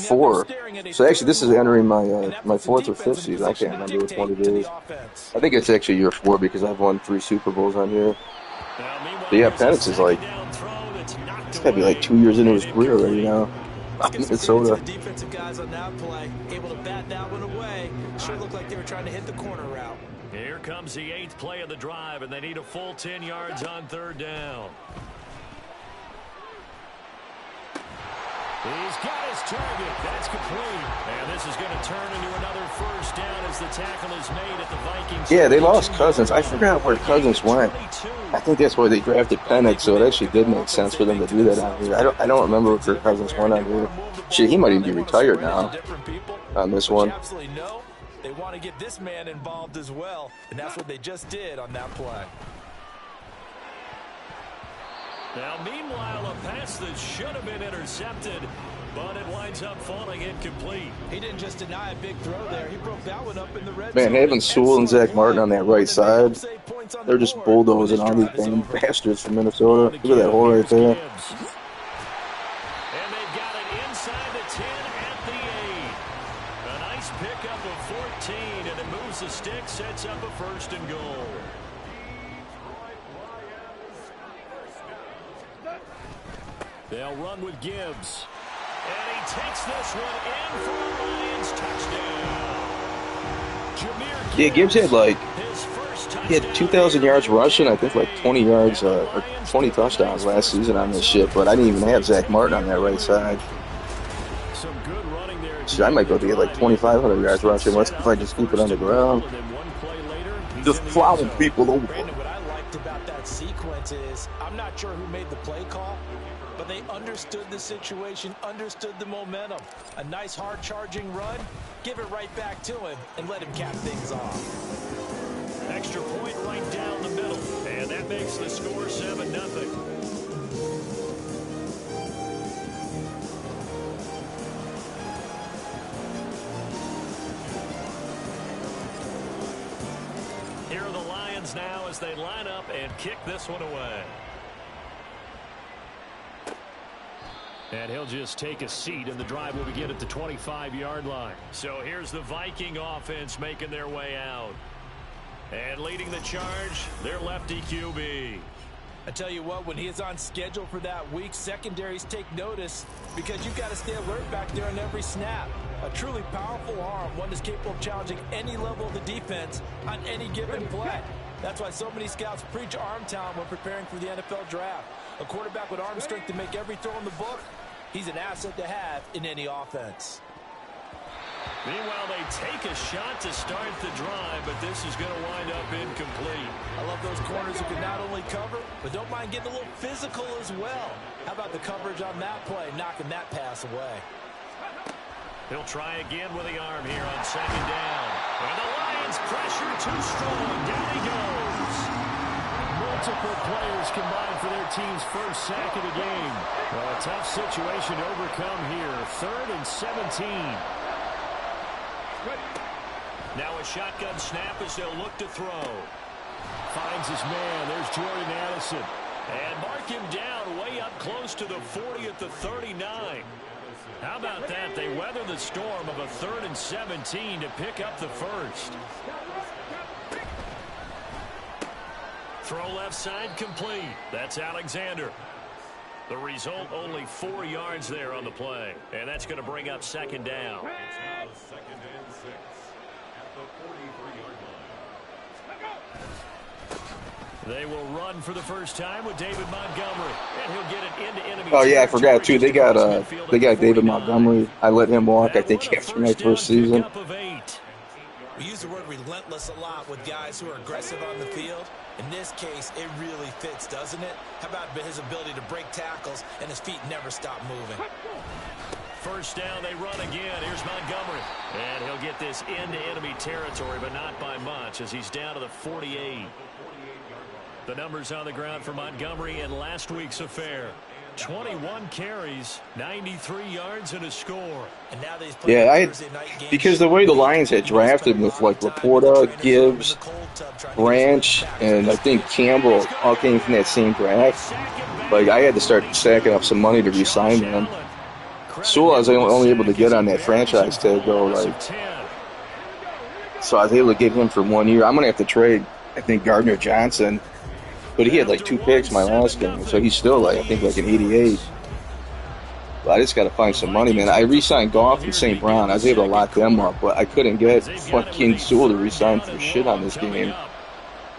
So actually this is entering my my 4th or 5th season. I can't remember which one it is. I think it's actually year 4 because I've won 3 Super Bowls on here. But yeah, Penix is like, it's gotta be like 2 years into his career already now. Minnesota. Defensive guys on that play, able to bat that one away. Sure looked like they were trying to hit the corner route. Here comes the 8th play of the drive, and they need a full 10 yards on 3rd down. He's got his target. That's complete. And this is going to turn into another 1st down as the tackle is made at the Vikings. Yeah, they lost Cousins. I forgot where Cousins went. I think that's why they drafted Penix, so it actually did make sense for them to do that on here. I don't remember where Cousins went on here. Shit, he might even be retired now on this one. Absolutely no. They want to get this man involved as well, and that's what they just did on that play. Now, meanwhile, a pass that should have been intercepted, but it winds up falling incomplete. He didn't just deny a big throw there. He broke that one up in the red zone. Man, having Sewell and Zach Martin on that right side, they're just bulldozing all these damn bastards from Minnesota. Look at that hole right there. And they've got it inside the 10 at the 8. A nice pickup of 14, and it moves the stick, sets up a 1st and goal. They'll run with Gibbs. And he takes this one in for a Lions touchdown. Jameer Gibbs, yeah, Gibbs had like, he had 2,000 yards rushing, I think like 20 yards, or 20 touchdowns last season on this shit, but I didn't even have Zach Martin on that right side. Some good running there. Shit, I might go to get like 2,500 yards rushing if I just keep it on the ground. Just plowing people over. What I liked about that sequence is, I'm not sure who made the play call, but they understood the situation, understood the momentum. A nice hard charging run, give it right back to him and let him cap things off. Extra point right down the middle, and that makes the score 7-0. Here are the Lions now as they line up and kick this one away. And he'll just take a seat, and the drive will begin at the 25-yard line. So here's the Viking offense making their way out. And leading the charge, their lefty QB. I tell you what, when he is on schedule for that week, secondaries take notice because you've got to stay alert back there on every snap. A truly powerful arm, one that's capable of challenging any level of the defense on any given play. That's why so many scouts preach arm talent when preparing for the NFL draft. A quarterback with arm strength to make every throw in the book, he's an asset to have in any offense. Meanwhile, they take a shot to start the drive, but this is going to wind up incomplete. I love those corners who can not only cover, but don't mind getting a little physical as well. How about the coverage on that play, knocking that pass away? He'll try again with the arm here on 2nd down. And the Lions pressure too strong. Down he goes. Multiple players combined for their team's first sack of the game. Well, a tough situation to overcome here. 3rd and 17. Now a shotgun snap as they'll look to throw. Finds his man. There's Jordan Addison. And mark him down way up close to the 40 at the 39. How about that? They weather the storm of a 3rd and 17 to pick up the 1st. Throw left side complete. That's Alexander. The result, only 4 yards there on the play. And that's going to bring up 2nd down. They will run for the first time with David Montgomery, and he'll get it into enemy. Oh yeah, I forgot too. They got David Montgomery. I let him walk, I think, after my first season. We use the word relentless a lot with guys who are aggressive on the field. In this case, it really fits, doesn't it? How about his ability to break tackles and his feet never stop moving? First down, they run again. Here's Montgomery. And he'll get this into enemy territory, but not by much as he's down to the 48. The numbers on the ground for Montgomery in last week's affair. 21 carries, 93 yards, and a score. And now because the way the Lions had drafted with like Laporta, Gibbs, Branch, and I think Campbell all came from that same draft. Like I had to start stacking up some money to re-sign them. Sewell I was only able to get on that franchise tag though, like, so I was able to get him for 1 year. I'm gonna have to trade, I think, Gardner Johnson. But he had like 2 picks my last game, so he's still like, I think, like an 88. But I just got to find some money, man. I re-signed Goff and St. Brown. I was able to lock them up, but I couldn't get fucking Sewell to re-sign for shit on this game.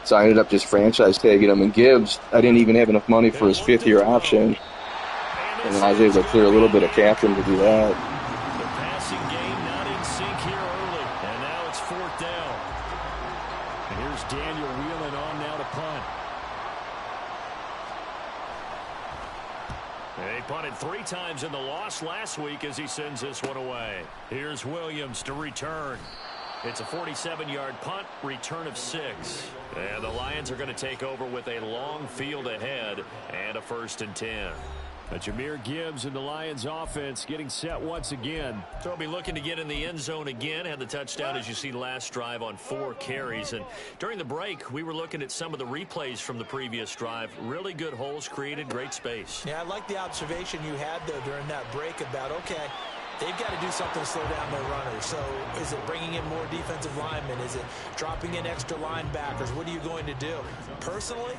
So I ended up just franchise tagging him. And Gibbs, I didn't even have enough money for his 5th-year option. And then I was able to clear a little bit of cap room to do that. The passing game not in sync here early. And now it's 4th down. And here's Daniel Whelan on now to punt. They punted 3 times in the loss last week as he sends this one away. Here's Williams to return. It's a 47-yard punt, return of 6. And the Lions are going to take over with a long field ahead and a 1st and 10. Jahmyr Gibbs and the Lions offense getting set once again. So he'll be looking to get in the end zone again. Had the touchdown, as you see, last drive on 4 carries. And during the break, we were looking at some of the replays from the previous drive. Really good holes created, great space. Yeah, I like the observation you had, though, during that break about, okay, they've got to do something to slow down their runners. So is it bringing in more defensive linemen? Is it dropping in extra linebackers? What are you going to do? Personally,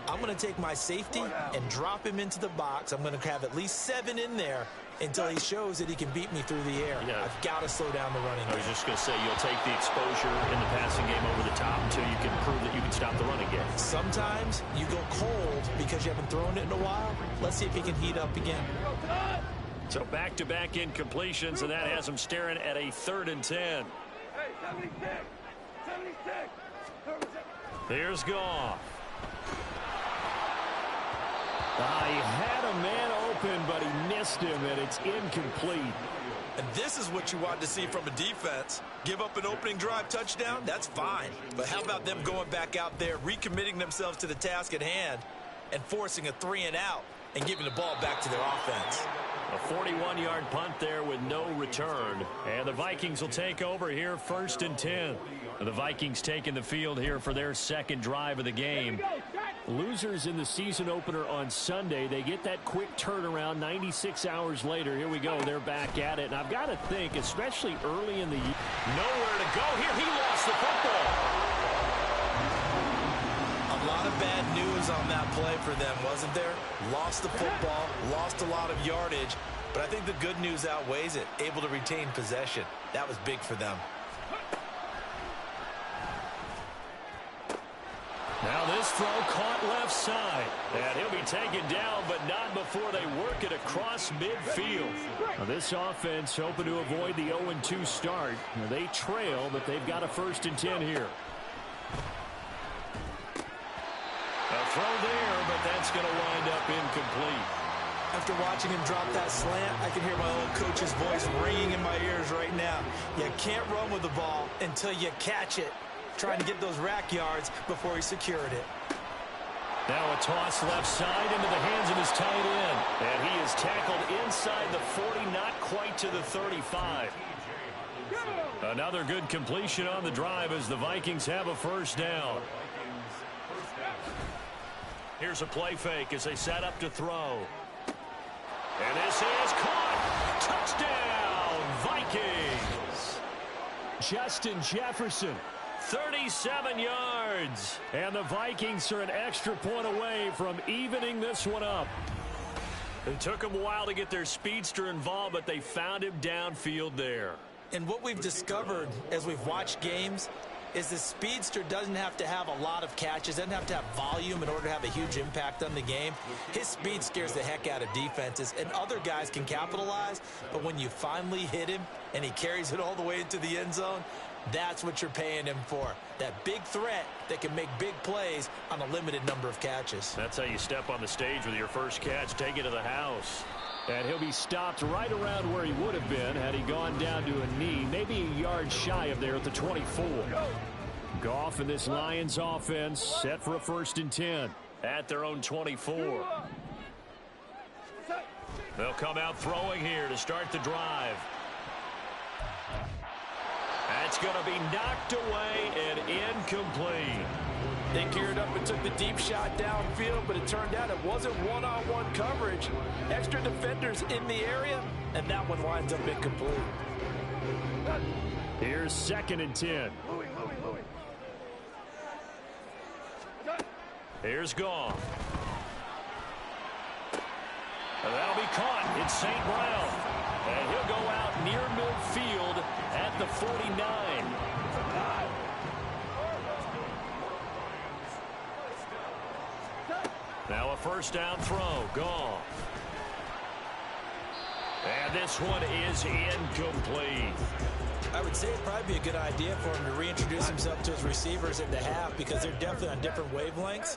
I'm going to take my safety and drop him into the box. I'm going to have at least 7 in there until he shows that he can beat me through the air. Yeah. I've got to slow down the running game. I was just going to say, you'll take the exposure in the passing game over the top until you can prove that you can stop the running game. Sometimes you go cold because you haven't thrown it in a while. Let's see if he can heat up again. So back-to-back incompletions, and that has him staring at a 3rd and 10. Here's Goff. He had a man open, but he missed him, and it's incomplete. And this is what you want to see from a defense. Give up an opening drive touchdown, that's fine. But how about them going back out there, recommitting themselves to the task at hand, and forcing a 3-and-out and giving the ball back to their offense? A 41-yard punt there with no return. And the Vikings will take over here, 1st and 10. The Vikings taking the field here for their 2nd drive of the game. Losers in the season opener on Sunday. They get that quick turnaround 96 hours later. Here we go. They're back at it. And I've got to think, especially early in the year, nowhere to go here. He lost the football. A lot of bad news on that play for them, wasn't there? Lost the football, lost a lot of yardage. But I think the good news outweighs it. Able to retain possession. That was big for them. Now this throw caught left side. And he'll be taken down, but not before they work it across midfield. Now this offense hoping to avoid the 0-2 start. Now they trail, but they've got a 1st and 10 here. A throw there, but that's going to wind up incomplete. After watching him drop that slant, I can hear my old coach's voice ringing in my ears right now. You can't run with the ball until you catch it. Trying to get those rack yards before he secured it. Now a toss left side into the hands of his tight end. And he is tackled inside the 40, not quite to the 35. Another good completion on the drive as the Vikings have a 1st down. Here's a play fake as they set up to throw. And this is caught. Touchdown, Vikings. Justin Jefferson, 37 yards. And the Vikings are an extra point away from evening this one up. It took them a while to get their speedster involved, but they found him downfield there. And what we've discovered as we've watched games is the speedster doesn't have to have a lot of catches, doesn't have to have volume in order to have a huge impact on the game. His speed scares the heck out of defenses, and other guys can capitalize, but when you finally hit him and he carries it all the way into the end zone, That's what you're paying him for. That big threat that can make big plays on a limited number of catches. That's how you step on the stage with your first catch. Take it to the house. And he'll be stopped right around where he would have been had he gone down to a knee, maybe a yard shy of there at the 24. Goff and this Lions offense set for a 1st and 10 at their own 24. They'll come out throwing here to start the drive. That's going to be knocked away and incomplete. They geared up and took the deep shot downfield, but it turned out it wasn't one-on-one coverage. Extra defenders in the area, and that one winds up incomplete. Here's 2nd and 10. Here's Goff. And that'll be caught. It's St. Brown. And he'll go out near midfield at the 49. Now a 1st down throw. Goff. And this one is incomplete. I would say it'd probably be a good idea for him to reintroduce himself to his receivers at the half because they're definitely on different wavelengths.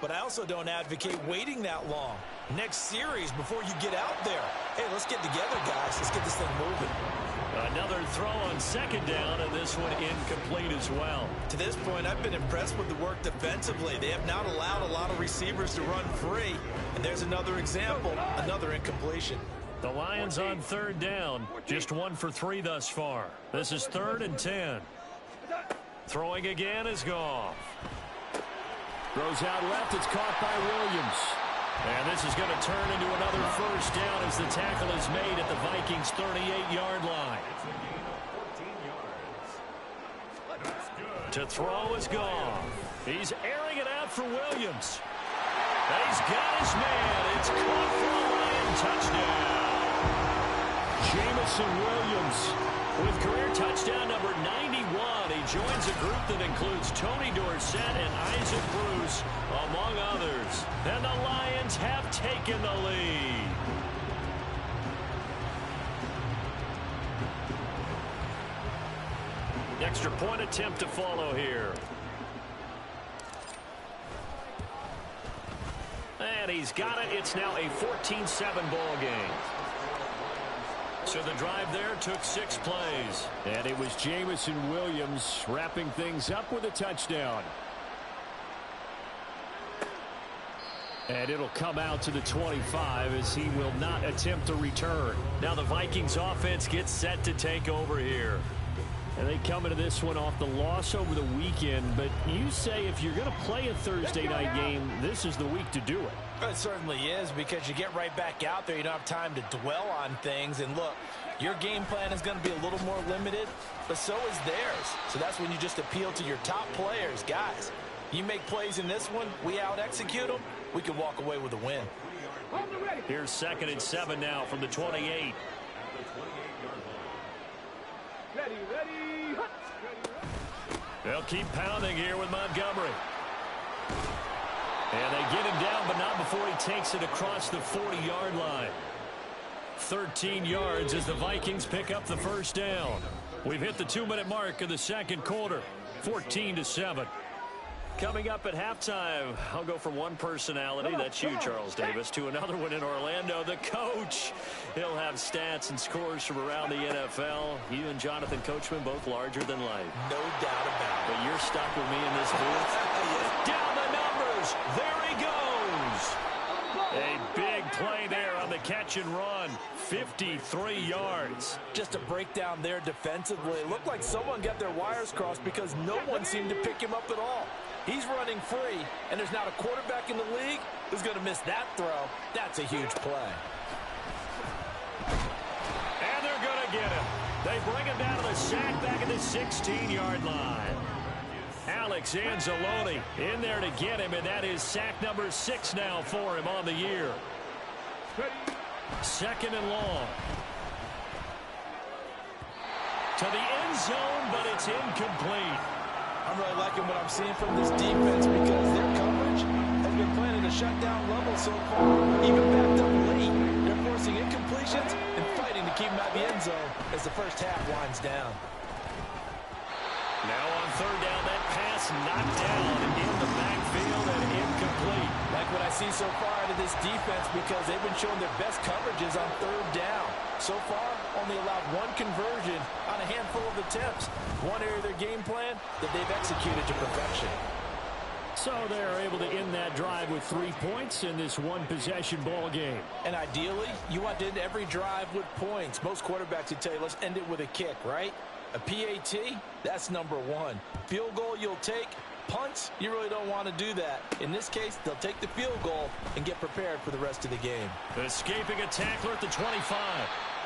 But I also don't advocate waiting that long. Next series before you get out there. Hey, let's get together, guys. Let's get this thing moving. Another throw on 2nd down, and this one incomplete as well. To this point, I've been impressed with the work defensively. They have not allowed a lot of receivers to run free. And there's another example, another incompletion. The Lions on 3rd down, just 1 for 3 thus far. This is 3rd and 10. Throwing again is Goff. Throws out left, it's caught by Williams. And this is going to turn into another 1st down as the tackle is made at the Vikings' 38-yard line. To throw is Goff. He's airing it out for Williams. And he's got his man. It's caught for a Lion touchdown. Jamison Williams with career touchdown number 91. He joins a group that includes Tony Dorsett and Isaac Bruce, among others. And the Lions have taken the lead. Extra point attempt to follow here. And he's got it. It's now a 14-7 ball game. So the drive there took 6 plays. And it was Jamison Williams wrapping things up with a touchdown. And it'll come out to the 25 as he will not attempt a return. Now the Vikings offense gets set to take over here. And they come into this one off the loss over the weekend. But you say if you're going to play a Thursday night game, this is the week to do it. It certainly is, because you get right back out there. You don't have time to dwell on things. And look, your game plan is going to be a little more limited, but so is theirs. So that's when you just appeal to your top players. Guys, you make plays in this one, we out-execute them, we can walk away with a win. Here's 2nd and 7 now from the 28. They'll keep pounding here with Montgomery. And they get him down, but not before he takes it across the 40-yard line. 13 yards as the Vikings pick up the 1st down. We've hit the 2-minute mark of the 2nd quarter. 14-7. Coming up at halftime, I'll go from one personality, that's you, Charles Davis, to another one in Orlando, the coach. He'll have stats and scores from around the NFL. You and Jonathan Coachman, both larger than life. No doubt about it. But you're stuck with me in this booth. Down the numbers. There he goes. A big play there on the catch and run. 53 yards. Just a breakdown there defensively. It looked like someone got their wires crossed because no one seemed to pick him up at all. He's running free, and there's not a quarterback in the league who's going to miss that throw. That's a huge play. And they're going to get him. They bring him down to the sack back at the 16-yard line. Alex Anzalone in there to get him, and that is sack number 6 now for him on the year. 2nd and long. To the end zone, but it's incomplete. I'm really liking what I'm seeing from this defense because their coverage has been playing at a shutdown level so far, even backed up late. They're forcing incompletions and fighting to keep them out of the end zone as the first half winds down. Now on third down, that pass knocked down in the backfield and incomplete. Like what I see so far out of this defense, because they've been showing their best coverages on third down. So far, only allowed one conversion on a handful of attempts. One area of their game plan that they've executed to perfection. So they're able to end that drive with 3 points in this one-possession ball game. And ideally, you want to end every drive with points. Most quarterbacks would tell you, let's end it with a kick, right? A PAT, that's number one. Field goal you'll take. Punts, you really don't want to do that. In this case, they'll take the field goal and get prepared for the rest of the game. Escaping a tackler at the 25.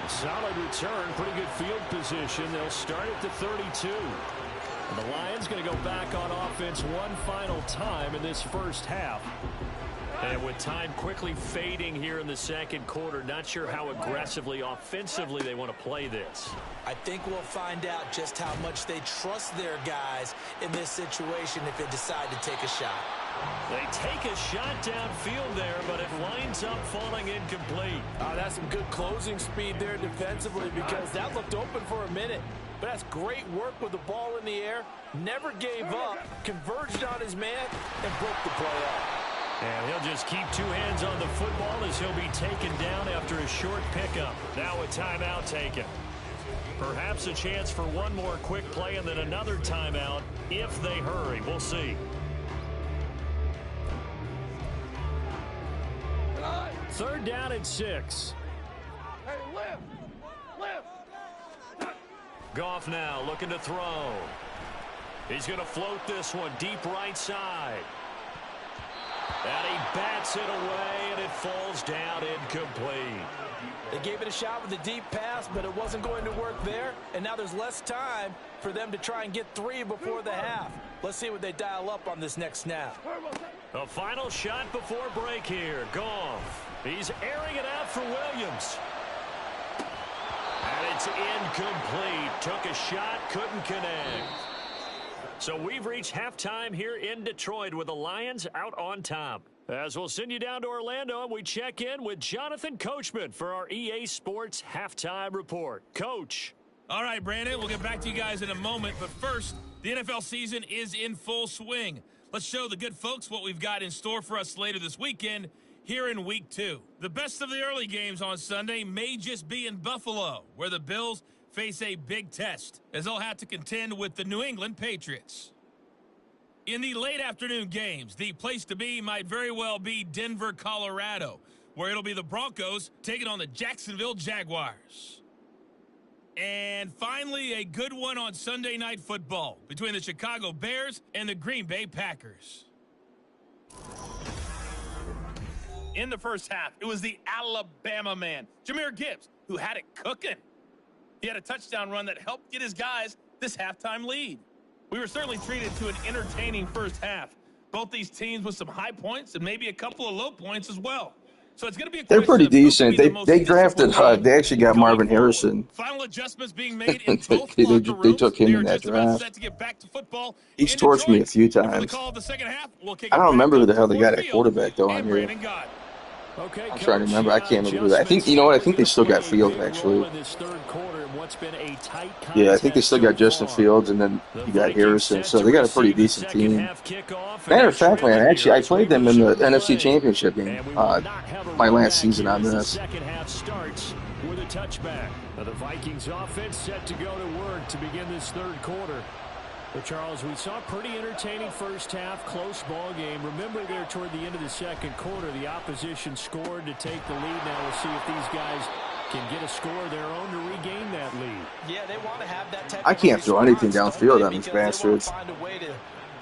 A solid return, pretty good field position. They'll start at the 32. And the Lions going to go back on offense one final time in this first half. And with time quickly fading here in the second quarter, not sure how aggressively, offensively they want to play this. I think we'll find out just how much they trust their guys in this situation if they decide to take a shot. They take a shot downfield there, but it winds up falling incomplete. That's some good closing speed there defensively, because that looked open for a minute. But that's great work with the ball in the air. Never gave up, converged on his man, and broke the play up. And he'll just keep two hands on the football as he'll be taken down after a short pickup. Now a timeout taken. Perhaps a chance for one more quick play and then another timeout if they hurry. We'll see. Third down and 6. Hey, lift! Goff now looking to throw. He's going to float this one deep right side. And he bats it away, and it falls down incomplete. They gave it a shot with a deep pass, but it wasn't going to work there. And now there's less time for them to try and get 3 before the half. Let's see what they dial up on this next snap. A final shot before break here. Goff. He's airing it out for Williams. And it's incomplete. Took a shot, couldn't connect. So we've reached halftime here in Detroit with the Lions out on top. As we'll send you down to Orlando, and we check in with Jonathan Coachman for our EA Sports Halftime Report. Coach. All right, Brandon, we'll get back to you guys in a moment. But first, the NFL season is in full swing. Let's show the good folks what we've got in store for us later this weekend here in Week 2. The best of the early games on Sunday may just be in Buffalo, where the Bills face a big test, as they'll have to contend with the New England Patriots. In the late afternoon games, the place to be might very well be Denver, Colorado, where it'll be the Broncos taking on the Jacksonville Jaguars. And finally, a good one on Sunday Night Football between the Chicago Bears and the Green Bay Packers. In the first half, it was the Alabama man, Jahmyr Gibbs, who had it cooking. He had a touchdown run that helped get his guys this halftime lead. We were certainly treated to an entertaining first half. Both these teams with some high points and maybe a couple of low points as well. So it's going to be they're pretty decent. They drafted, they actually got Marvin Harrison. Final adjustments being made in both they took him in that draft. He's torched me a few times. I don't remember who the hell they got at quarterback, though, on here. Okay, I'm trying to remember. I can't remember who that. I think, you know what? I think they still got Fields, actually. Yeah, I think they still got Justin Fields, and then you got Harrison. So they got a pretty decent team. Matter of fact, man, actually, I played them in the NFC Championship game my last season on this. Second half starts with a touchback. Now the Vikings offense set to go to work to begin this third quarter. But, Charles, we saw a pretty entertaining first half, close ball game. Remember there toward the end of the second quarter, the opposition scored to take the lead. Now we'll see if these guys can get a score of their own to regain that lead. Yeah, they want to have that type I can't throw anything downfield on these bastards.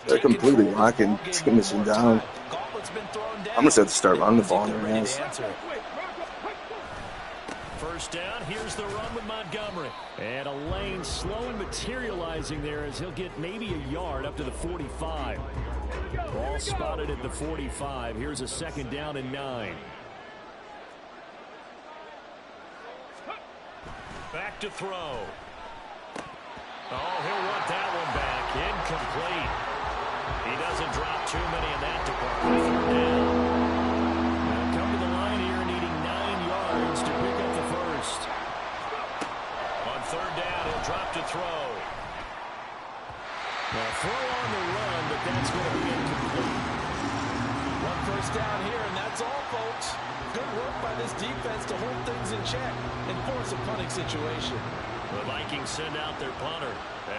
They're completely locking Timothy down. I'm going to have to start running the ball in their ass. First down, here's the run with Montgomery. And a lane slow and materializing there as he'll get maybe a yard up to the 45. Ball spotted at the 45. Here's a second down and 9. Back to throw. Oh, he'll want that one back. Incomplete. He doesn't drop too many in that department. Third down. Now come to the line here needing 9 yards to pick up the first. On third down, he'll drop to throw. first down here, and that's all, folks. Good work by this defense to hold things in check and force a punting situation. The Vikings send out their punter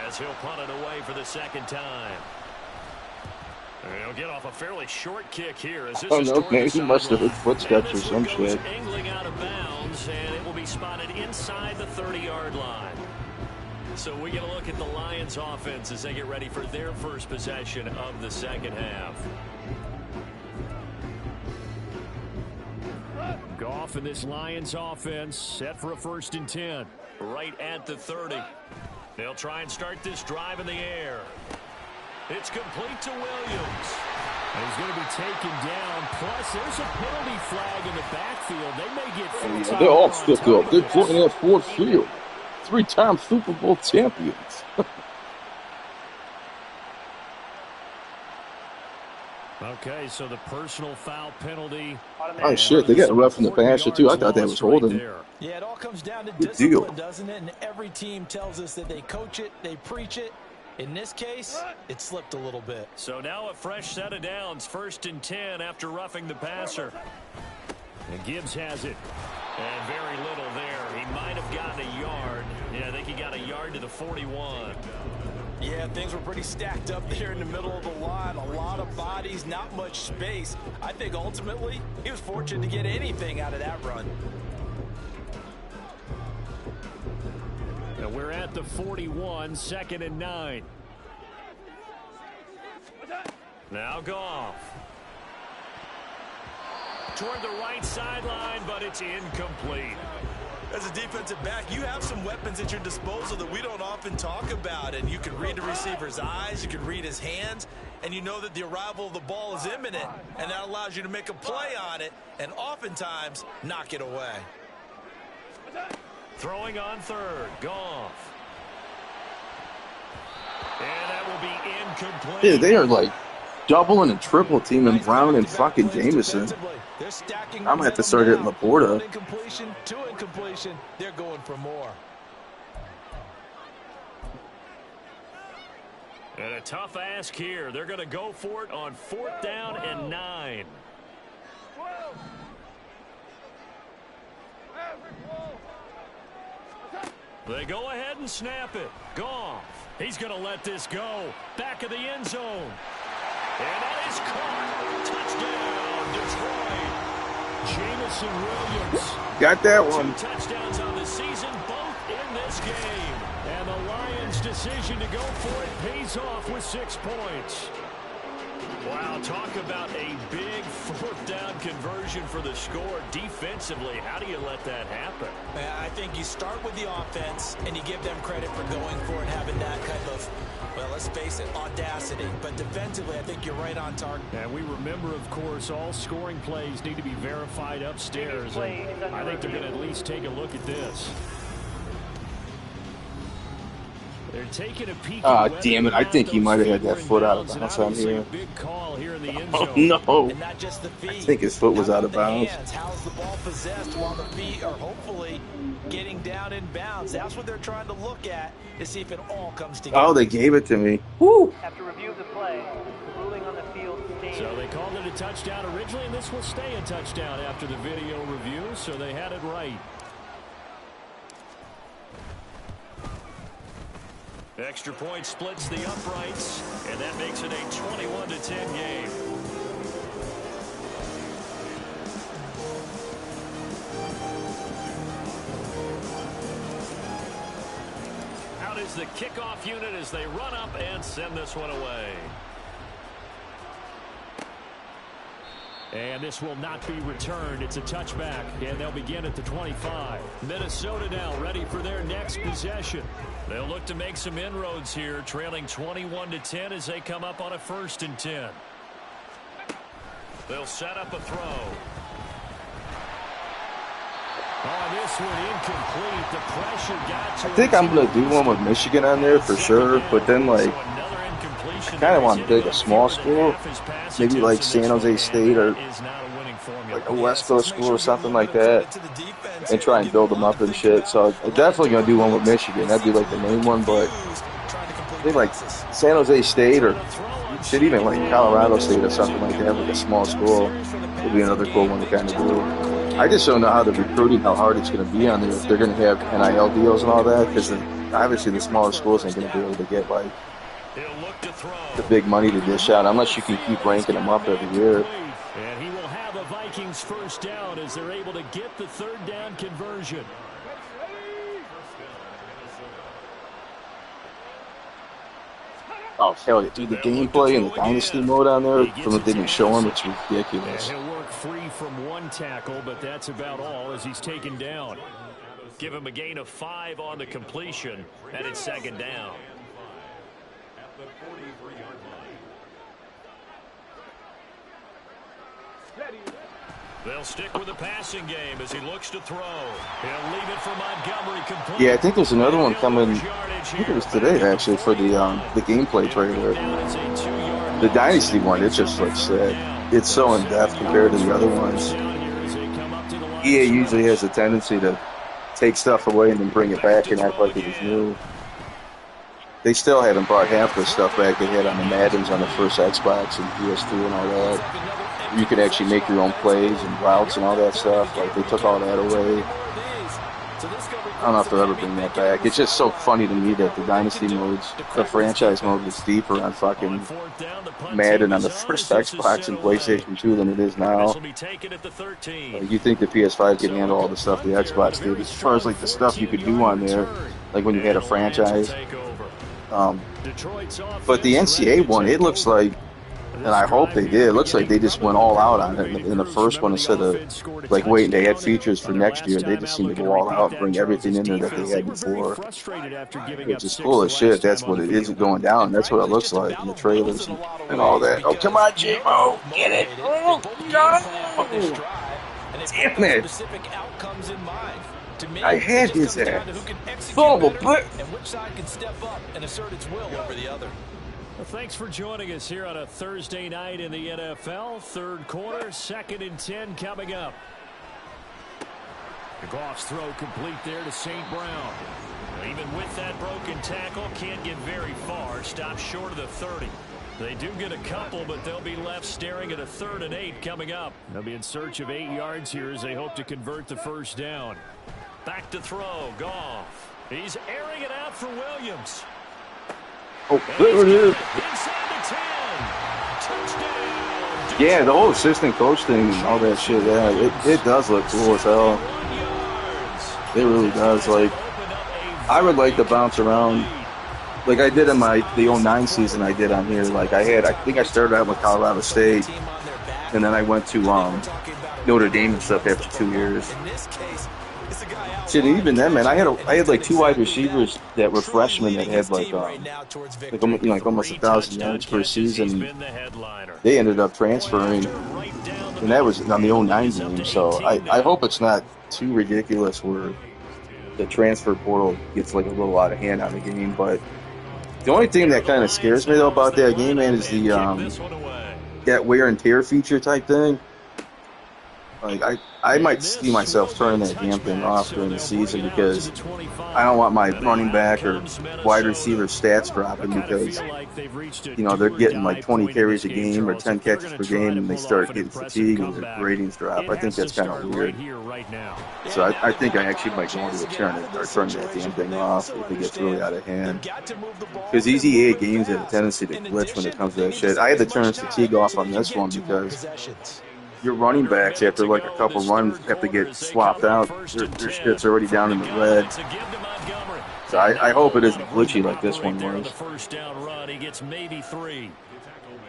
as he'll punt it away for the second time. He'll get off a fairly short kick here. As this no, man, he must have hit footsteps or some shit. Angling out of bounds, and it will be spotted inside the 30-yard line. So we get a look at the Lions offense as they get ready for their first possession of the second half. Goff and this Lions offense set for a 1st and 10 right at the 30. They'll try and start this drive in the air. It's complete to Williams. And he's going to be taken down. Plus, there's a penalty flag in the backfield. They may get 15. They're all stuck up. They're playing at Ford Field. 3-time Super Bowl champions. Okay, so the personal foul penalty. Oh, shit. They got a rough in the passer, too. I thought that was holding. Yeah, it all comes down to discipline, doesn't it? And every team tells us that they coach it, they preach it. In this case, it slipped a little bit. So now a fresh set of downs. 1st and 10 after roughing the passer. And Gibbs has it. And very little there. He might have gotten a yard. Yeah, I think he got a yard to the 41. Yeah, things were pretty stacked up there in the middle of the line. A lot of bodies, not much space. I think ultimately he was fortunate to get anything out of that run. And we're at the 41, 2nd and 9. Now Goff. Toward the right sideline, but it's incomplete. As a defensive back, you have some weapons at your disposal that we don't often talk about. And you can read the receiver's eyes, you can read his hands, and you know that the arrival of the ball is imminent. And that allows you to make a play on it and oftentimes knock it away. Throwing on 3rd, Goff. And that will be incomplete. Yeah, they are like doubling and triple teaming Brown and fucking Jameson. I'm going to have to start hitting Laporta. Incompletion to incompletion. They're going for more. And a tough ask here. They're going to go for it on 4th down and 9. They go ahead and snap it. Goff. He's going to let this go. Back of the end zone. And that is caught. Touchdown, Detroit. Jamison Williams. Got that one. 2 touchdowns on the season, both in this game. And the Lions' decision to go for it pays off with 6 points. Wow, talk about a big 4th down conversion for the score. Defensively, how do you let that happen? I think you start with the offense, and you give them credit for going for it, having that kind of, well, let's face it, audacity. But defensively, I think you're right on target. And we remember, of course, all scoring plays need to be verified upstairs. And I think they're going to at least take a look at this. They're taking a peek. Ah, damn it. I think he might have had that foot out of bounds on here. Oh, no. I think his foot was out of bounds. How's the ball possessed while the feet are hopefully getting down in bounds? That's what they're trying to look at to see if it all comes together. Oh, they gave it to me. Woo! After review of the play, ruling on the field stands. So they called it a touchdown originally, and this will stay a touchdown after the video review, so they had it right. Extra point splits the uprights, and that makes it a 21-10 game. Out is the kickoff unit as they run up and send this one away. And this will not be returned. It's a touchback, and they'll begin at the 25. Minnesota now ready for their next possession. They'll look to make some inroads here, trailing 21-10 as they come up on a 1st and 10. They'll set up a throw. Oh, this one incomplete. The pressure got to I think I'm going to do one with Michigan on there for sure, but then, like, I kind of want to pick a small school, maybe like San Jose State or like a West Coast school or something like that, and try and build them up and shit. So I'm definitely going to do one with Michigan. That'd be like the main one, but I think like San Jose State or shit, even like Colorado State or something like that, like a small school. It'll be another cool one to kind of do. I just don't know how the recruiting, how hard it's going to be on there. If they're going to have NIL deals and all that, because obviously the smaller schools ain't going to be able to get like the big money to dish out unless you can keep ranking them up every year. And he will have a Vikings first down as they're able to get the third down conversion. Oh, hell yeah. Dude, the gameplay and the dynasty mode on there from what they didn't show him, it's ridiculous. He'll work free from one tackle, but that's about all as he's taken down. Give him a gain of 5 on the completion, and it's second down. They'll stick with the passing game as he looks to throw. He'll leave it for Montgomery complete. Yeah, I think there's another one coming. I think it was today, actually, for the gameplay trailer. The Dynasty one, it just looks sick. It's so in-depth compared to the other ones. EA usually has a tendency to take stuff away and then bring it back and act like it was new. They still haven't brought half the stuff back they had on the Maddens on the first Xbox and PS3 and all that. You could actually make your own plays and routes and all that stuff. Like, they took all that away. I don't know if they'll ever bring that back. It's just so funny to me that the Dynasty modes, the franchise mode is deeper on fucking Madden on the first Xbox and PlayStation 2 than it is now. Like, you think the PS5 could handle all the stuff the Xbox did as far as, like, the stuff you could do on there, like when you had a franchise. But the NCAA one, it looks like, and I hope they did, it looks like they just went all out on it in the first one instead of like waiting to add features for next year. They just seem to go all out and bring everything in there that they had before. Which is cool as shit. That's what it is going down. That's what it looks like in the trailers and all that. Oh, come on, J-Mo! Get it! Oh, no! Damn it! I had his ass. Fumble, but... And which side can step up and assert its will over the other. Well, thanks for joining us here on a Thursday night in the NFL. Third quarter, 2nd and 10 coming up. The Goff's throw complete there to St. Brown. Even with that broken tackle, can't get very far. Stops short of the 30. They do get a couple, but they'll be left staring at a 3rd and 8 coming up. They'll be in search of 8 yards here as they hope to convert the first down. Back to throw, Goff. He's airing it out for Williams. Oh, there it is. Yeah, the whole assistant coach thing and all that shit, yeah, it does look cool as hell. It really does. Like, I would like to bounce around like I did in the 09 season I did on here. Like, I think I started out with Colorado State, and then I went to Notre Dame and stuff after 2 years. Shit, even then, man, I had like 2 wide receivers that were freshmen that had like almost 1,000 yards per season. They ended up transferring, and that was on the 09 game. So I hope it's not too ridiculous where the transfer portal gets like a little out of hand on the game. But the only thing that kind of scares me though about that game, man, is the that wear and tear feature type thing. Like, I might see myself turning that damn thing off during the season because I don't want my running back or wide receiver stats dropping because, you know, they're getting like 20 carries a game or 10 catches per game and they start getting fatigued and their ratings drop. I think that's kind of weird. So I think I actually might go into a turn or turn that damn thing off if it gets really out of hand. Because these EA games have a tendency to glitch when it comes to that shit. I had to turn fatigue off on this one because your running backs, after like a couple runs, have to get swapped out. Their shit's already down in the red. So I hope it isn't glitchy like this one was. First down run, he gets maybe 3.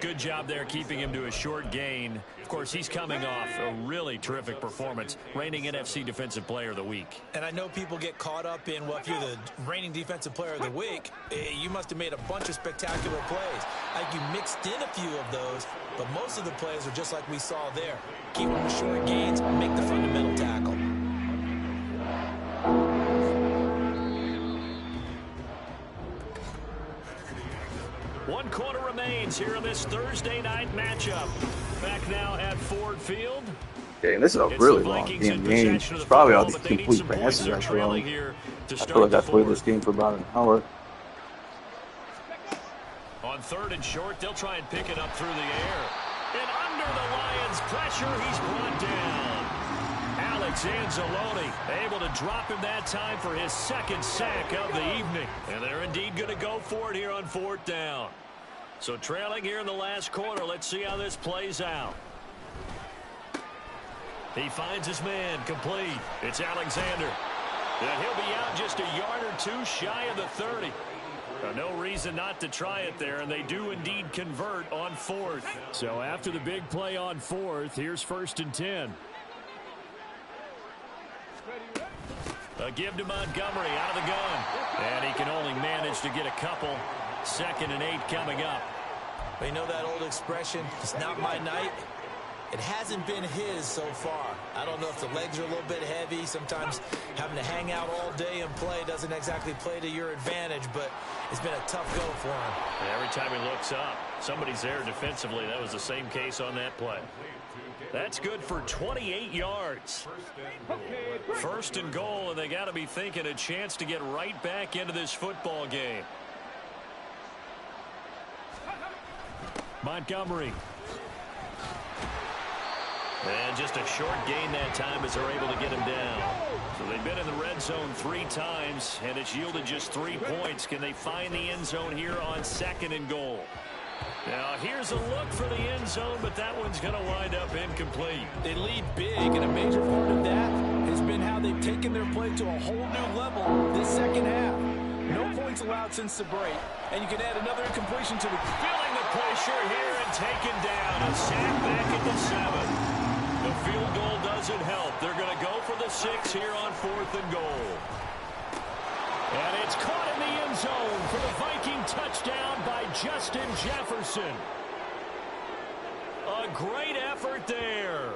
Good job there keeping him to a short gain. Of course, he's coming off a really terrific performance, reigning NFC Defensive Player of the Week. And I know people get caught up in, well, if you're the reigning Defensive Player of the Week, you must have made a bunch of spectacular plays. Like, you mixed in a few of those, but most of the plays are just like we saw there. Keep them short gains, make the fundamental tackle. One quarter remains here in this Thursday night matchup. Back now at Ford Field. Okay, and this is a really long game. It's probably all the complete passes I throw. I feel like I played this game for about an hour. On 3rd and short, they'll try and pick it up through the air. And under the Lions' pressure. He's brought down. Alex Anzalone able to drop him that time for his second sack of the evening. And they're indeed going to go for it here on 4th down. So trailing here in the last quarter. Let's see how this plays out. He finds his man complete. It's Alexander. And he'll be out just a yard or two shy of the 30. No reason not to try it there, and they do indeed convert on 4th. So after the big play on 4th, here's 1st and 10. A give to Montgomery out of the gun. And he can only manage to get a couple. 2nd and 8 coming up. Well, you know that old expression, it's not my night. It hasn't been his so far. I don't know if the legs are a little bit heavy. Sometimes having to hang out all day and play doesn't exactly play to your advantage, but it's been a tough go for him. And every time he looks up, somebody's there defensively. That was the same case on that play. That's good for 28 yards. 1st and goal, and they got to be thinking a chance to get right back into this football game. Montgomery. And just a short gain that time as they're able to get him down. So they've been in the red zone 3 times, and it's yielded just 3 points. Can they find the end zone here on 2nd and goal? Now, here's a look for the end zone, but that one's going to wind up incomplete. They lead big, and a major part of that has been how they've taken their play to a whole new level this second half. No points allowed since the break, and you can add another incompletion to the... Feeling the pressure here and taken down. A sack back at the 7. The field goal doesn't help. They're going to go for the 6 here on 4th and goal. And it's caught in the end zone for the Viking touchdown by Justin Jefferson. A great effort there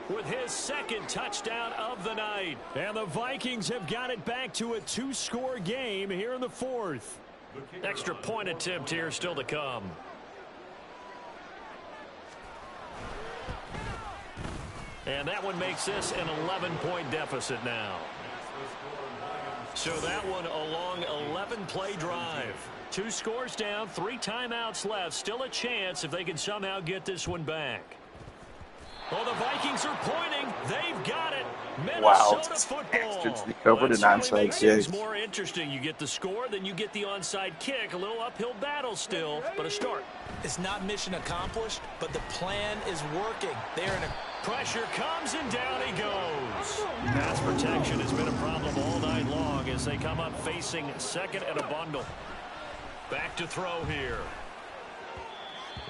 with his 2nd touchdown of the night. And the Vikings have got it back to a 2-score game here in the 4th. Extra point attempt here still to come. And that one makes this an 11-point deficit now. So that one a long 11-play drive. 2 scores down, 3 timeouts left. Still a chance if they can somehow get this one back. Well, the Vikings are pointing. They've got it. Minnesota football. Recovered an onside kick. It's more interesting. You get the score, then you get the onside kick. A little uphill battle still, but a start. It's not mission accomplished, but the plan is working. They're in a... Pressure comes, and down he goes. Pass protection has been a problem all night long as they come up facing 2nd and a bundle. Back to throw here.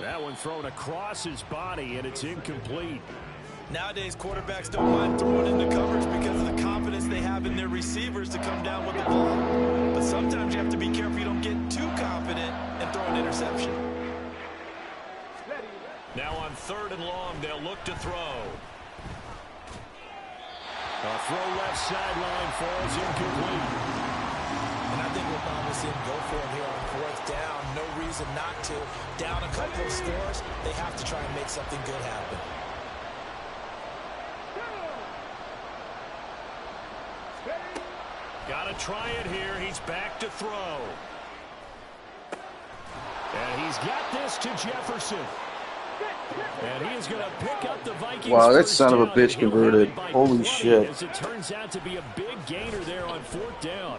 That one thrown across his body, and it's incomplete. Nowadays, quarterbacks don't mind throwing into coverage because of the confidence they have in their receivers to come down with the ball. But sometimes you have to be careful you don't get too confident and throw an interception. Now on 3rd and long, they'll look to throw. A throw left sideline falls incomplete. And I think we'll probably see him go for it here on 4th down. No reason not to. Down a couple of scores, they have to try and make something good happen. Got to try it here. He's back to throw. And he's got this to Jefferson. And he is going to pick up the Vikings. Wow, that son of a bitch converted. Holy shit. As it turns out to be a big gainer there on 4th down.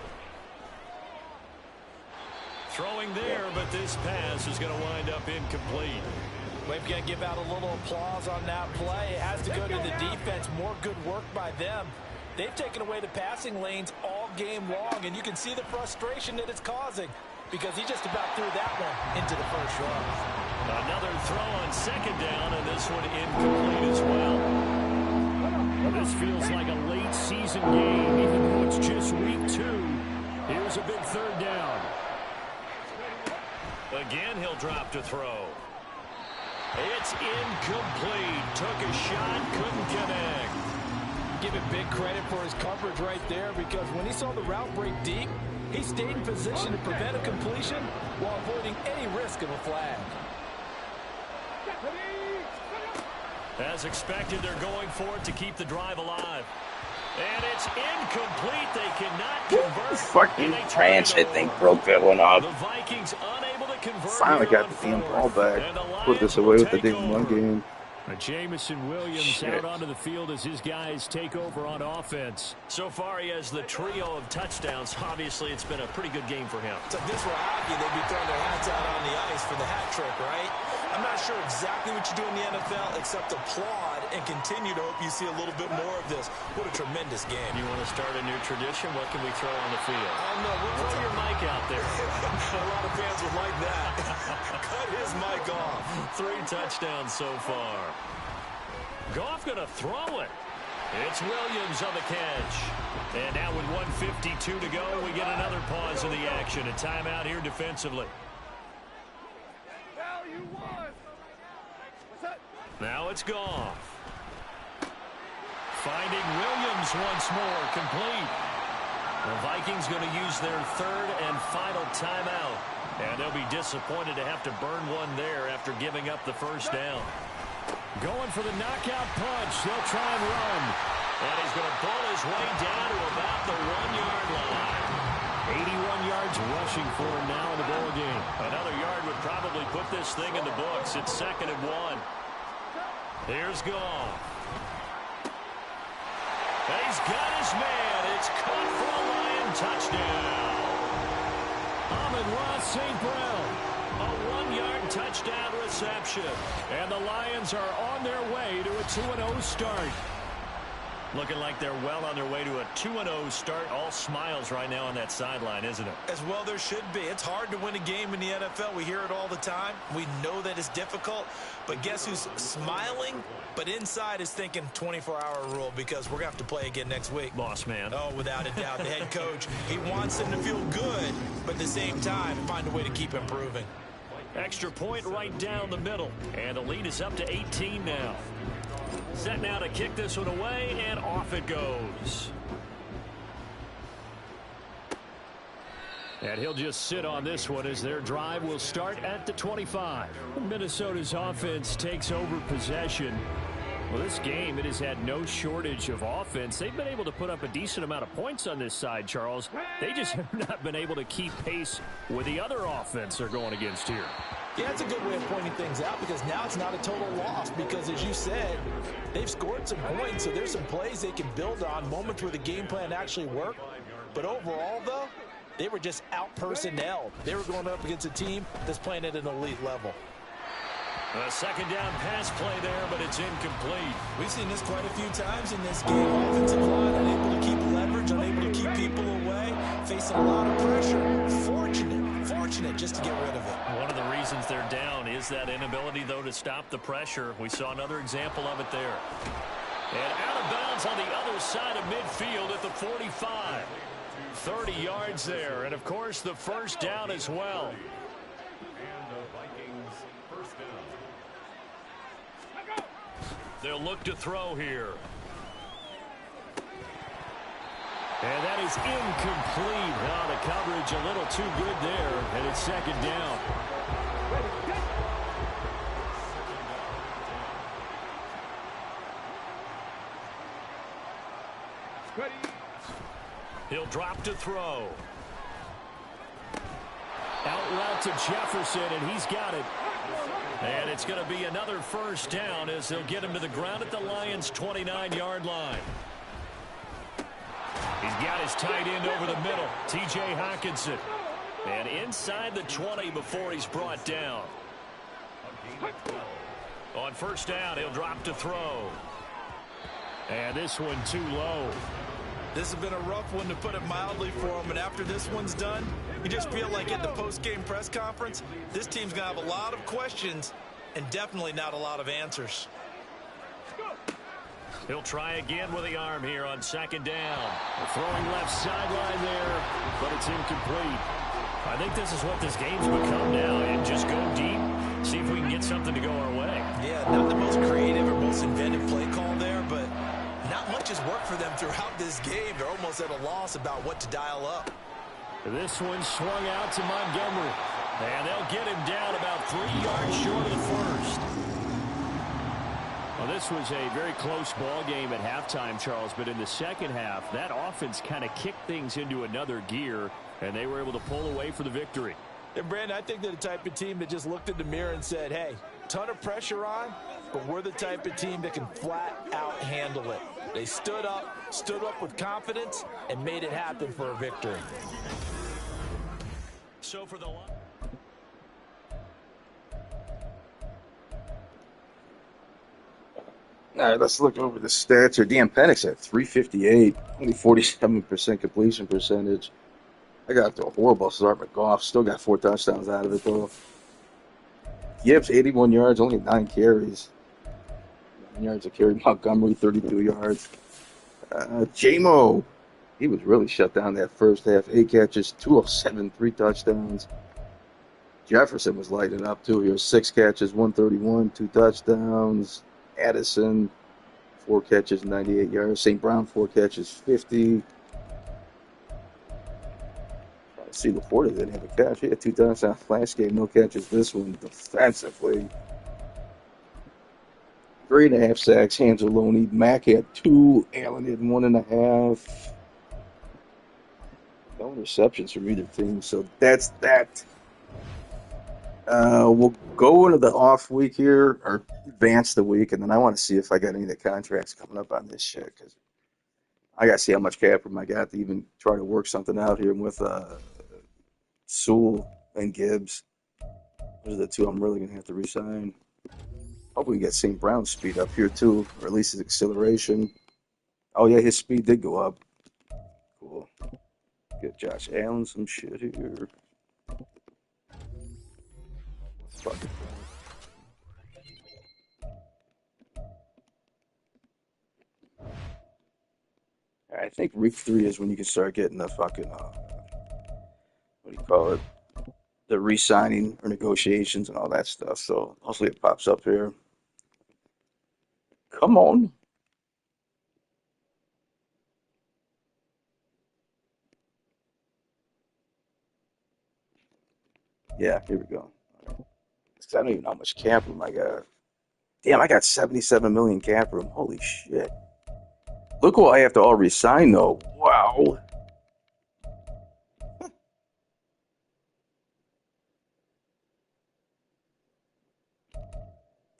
Throwing there, but this pass is going to wind up incomplete. We've got to give out a little applause on that play. It has to go to the defense. More good work by them. They've taken away the passing lanes all game long, and you can see the frustration that it's causing because he just about threw that one into the first run. Another throw on 2nd down, and this one incomplete as well. This feels like a late season game, even though it's just week 2. Here's a big 3rd down. Again, he'll drop to throw. It's incomplete. Took a shot, couldn't connect. Give him big credit for his coverage right there because when he saw the route break deep, he stayed in position to prevent a completion while avoiding any risk of a flag. As expected, they're going for it to keep the drive alive. And it's incomplete. They cannot convert. Fucking Trance, I think, broke that one up. The Vikings unable to convert. Finally got the damn ball back. Put this away with the damn run game. Jamison Williams out onto the field as his guys take over on offense. So far, he has the trio of touchdowns. Obviously, it's been a pretty good game for him. So if this were hockey, they'd be throwing their hats out on the ice for the hat trick, right? I'm not sure exactly what you do in the NFL except applaud and continue to hope you see a little bit more of this. What a tremendous game. You want to start a new tradition? What can we throw on the field? I don't know. Throw your mic out there. A lot of fans would like that. Cut his mic off. 3 touchdowns so far. Goff going to throw it. It's Williams on the catch. And now with 1:52 to go, we get another pause in the action. A timeout here defensively. Now it's Goff. Finding Williams once more, complete. The Vikings going to use their 3rd and final timeout. And they'll be disappointed to have to burn one there after giving up the first down. Going for the knockout punch. They'll try and run. And he's going to pull his way down to about the 1-yard line. 81 yards rushing for him now in the ball game. Another yard would probably put this thing in the books. It's 2nd and 1. Here's Goff. He's got his man. It's caught for a Lion touchdown. Amon-Ra St. Brown. A 1-yard touchdown reception. And the Lions are on their way to a 2-0 start. Looking like they're well on their way to a 2-0 start. All smiles right now on that sideline, isn't it? As well there should be. It's hard to win a game in the NFL. We hear it all the time. We know that it's difficult. But guess who's smiling? But inside is thinking 24-hour rule because we're going to have to play again next week. Boss man. Oh, without a doubt. The head coach, he wants them to feel good, but at the same time, find a way to keep improving. Extra point right down the middle. And the lead is up to 18 now. Set now to kick this one away, and off it goes. And he'll just sit on this one as their drive will start at the 25. Minnesota's offense takes over possession. Well, this game, it has had no shortage of offense. They've been able to put up a decent amount of points on this side, Charles. They just have not been able to keep pace with the other offense they're going against here. Yeah, that's a good way of pointing things out because now it's not a total loss because, as you said, they've scored some points, so there's some plays they can build on, moments where the game plan actually worked. But overall, though, they were just out-personnelled. They were going up against a team that's playing at an elite level. A 2nd down pass play there, but it's incomplete. We've seen this quite a few times in this game. Offensive line unable to keep leverage, unable to keep people away, facing a lot of pressure. Fortunate just to get rid of it. One of the reasons they're down is that inability, though, to stop the pressure. We saw another example of it there. And out of bounds on the other side of midfield at the 45. 30 yards there, and, of course, the first down as well. They'll look to throw here. And that is incomplete. Oh, the coverage a little too good there, and it's 2nd down. He'll drop to throw. Out route to Jefferson, and he's got it. And it's going to be another first down as they'll get him to the ground at the Lions' 29-yard line. He's got his tight end over the middle, T.J. Hockenson. And inside the 20 before he's brought down. On first down, he'll drop to throw. And this one too low. This has been a rough one, to put it mildly, for him. And after this one's done, you just feel like at the post-game press conference, this team's going to have a lot of questions and definitely not a lot of answers. He'll try again with the arm here on 2nd down. Throwing left sideline there, but it's incomplete. I think this is what this game's become now, and just go deep, see if we can get something to go our way. Yeah, not the most creative or most inventive play call there, but not much has worked for them throughout this game. They're almost at a loss about what to dial up. This one swung out to Montgomery, and they'll get him down about 3 yards short of the first. Well, this was a very close ball game at halftime, Charles, but in the second half, that offense kind of kicked things into another gear, and they were able to pull away for the victory. And, Brandon, I think they're the type of team that just looked in the mirror and said, hey, ton of pressure on, but we're the type of team that can flat out handle it. They stood up with confidence, and made it happen for a victory. So for the All right, let's look over the stats here. Dan Penix at 358, only 47% completion percentage. I got a horrible start with Goff. Still got 4 touchdowns out of it, though. Gibbs, 81 yards, only 9 carries. 9 yards a carry. Montgomery, 32 yards. J-Mo, he was really shut down that first half. 8 catches, 207, 3 touchdowns. Jefferson was lighting up, too. He was 6 catches, 131, 2 touchdowns. Addison, 4 catches, 98 yards. St. Brown, 4 catches, 50. See, Laporta didn't have a catch. He had 2 touchdowns last game, no catches this one defensively. 3.5 sacks, Anzalone. Mack had 2, Allen had 1.5. No interceptions from either team, so that's that. We'll go into the off week here, or advance the week, and then I want to see if I got any of the contracts coming up on this shit, because I got to see how much cap room I got to even try to work something out here with Sewell and Gibbs. Those are the 2 I'm really going to have to re-sign. Hope we can get St. Brown's speed up here, too, or at least his acceleration. Oh, yeah, his speed did go up. Cool. Get Josh Allen some shit here. Fuck it. I think week 3 is when you can start getting the fucking, what do you call it? The re-signing or negotiations and all that stuff. So hopefully it pops up here. Come on. Yeah, here we go. I don't even know how much cap room I got. Damn, I got 77 million cap room. Holy shit. Look what I have to all re-sign, though. Wow.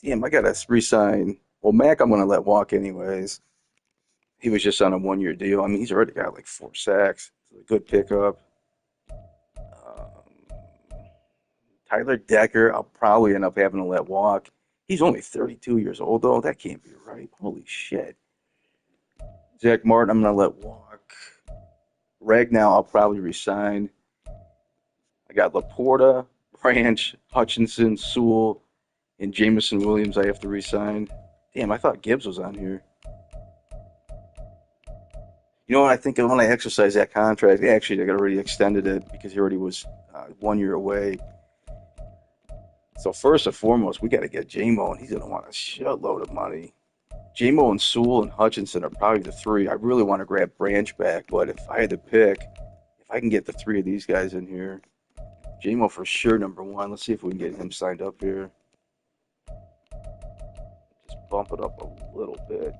Damn, I got to re-sign. Well, Mac, I'm going to let walk anyways. He was just on a 1-year deal. I mean, he's already got like 4 sacks. It's a good pickup. Tyler Decker, I'll probably end up having to let walk. He's only 32 years old, though. That can't be right. Holy shit. Zach Martin, I'm going to let walk. Ragnow, I'll probably resign. I got Laporta, Branch, Hutchinson, Sewell, and Jamison Williams I have to resign. Damn, I thought Gibbs was on here. You know what? I think when I exercised that contract, actually, I got already extended it because he already was 1 year away. So first and foremost, we got to get J-Mo, and he's going to want a shitload of money. J-Mo and Sewell and Hutchinson are probably the 3. I really want to grab Branch back, but if I had to pick, if I can get the 3 of these guys in here, J-Mo for sure number 1. Let's see if we can get him signed up here. Just bump it up a little bit.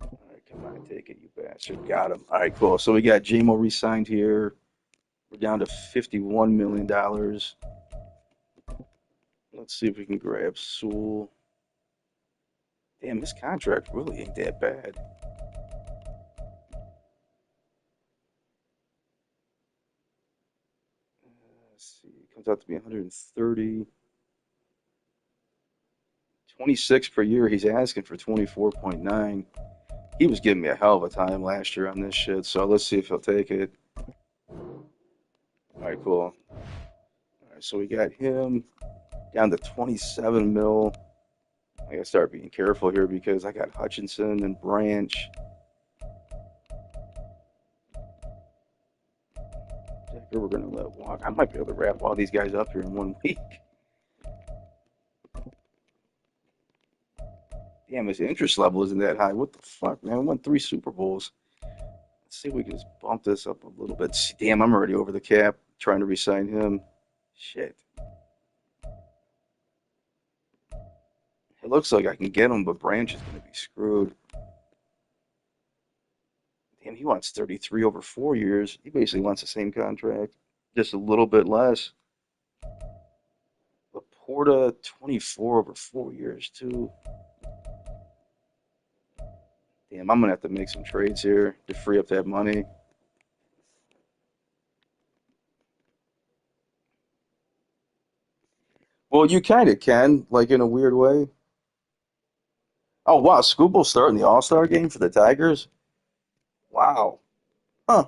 All right, come on, take it, you bastard. Got him. All right, cool. So we got J-Mo re-signed here. We're down to $51 million. Let's see if we can grab Sewell. Damn, this contract really ain't that bad. Let's see. It comes out to be 130. 26 per year. He's asking for 24.9. He was giving me a hell of a time last year on this shit, so let's see if he'll take it. All right, cool. All right, so we got him down to 27 mil. I gotta start being careful here because I got Hutchinson and Branch. We're gonna let walk. I might be able to wrap all these guys up here in 1 week. Damn, his interest level isn't that high. What the fuck, man? We won 3 Super Bowls. Let's see if we can just bump this up a little bit. Damn, I'm already over the cap trying to re-sign him. Shit. It looks like I can get him, but Branch is going to be screwed. Damn, he wants 33 over 4 years. He basically wants the same contract, just a little bit less. 4-24 over 4 years, too. Damn, I'm going to have to make some trades here to free up that money. Well, you kind of can, like in a weird way. Oh, wow, Scooble's starting the All-Star game for the Tigers? Wow. Huh.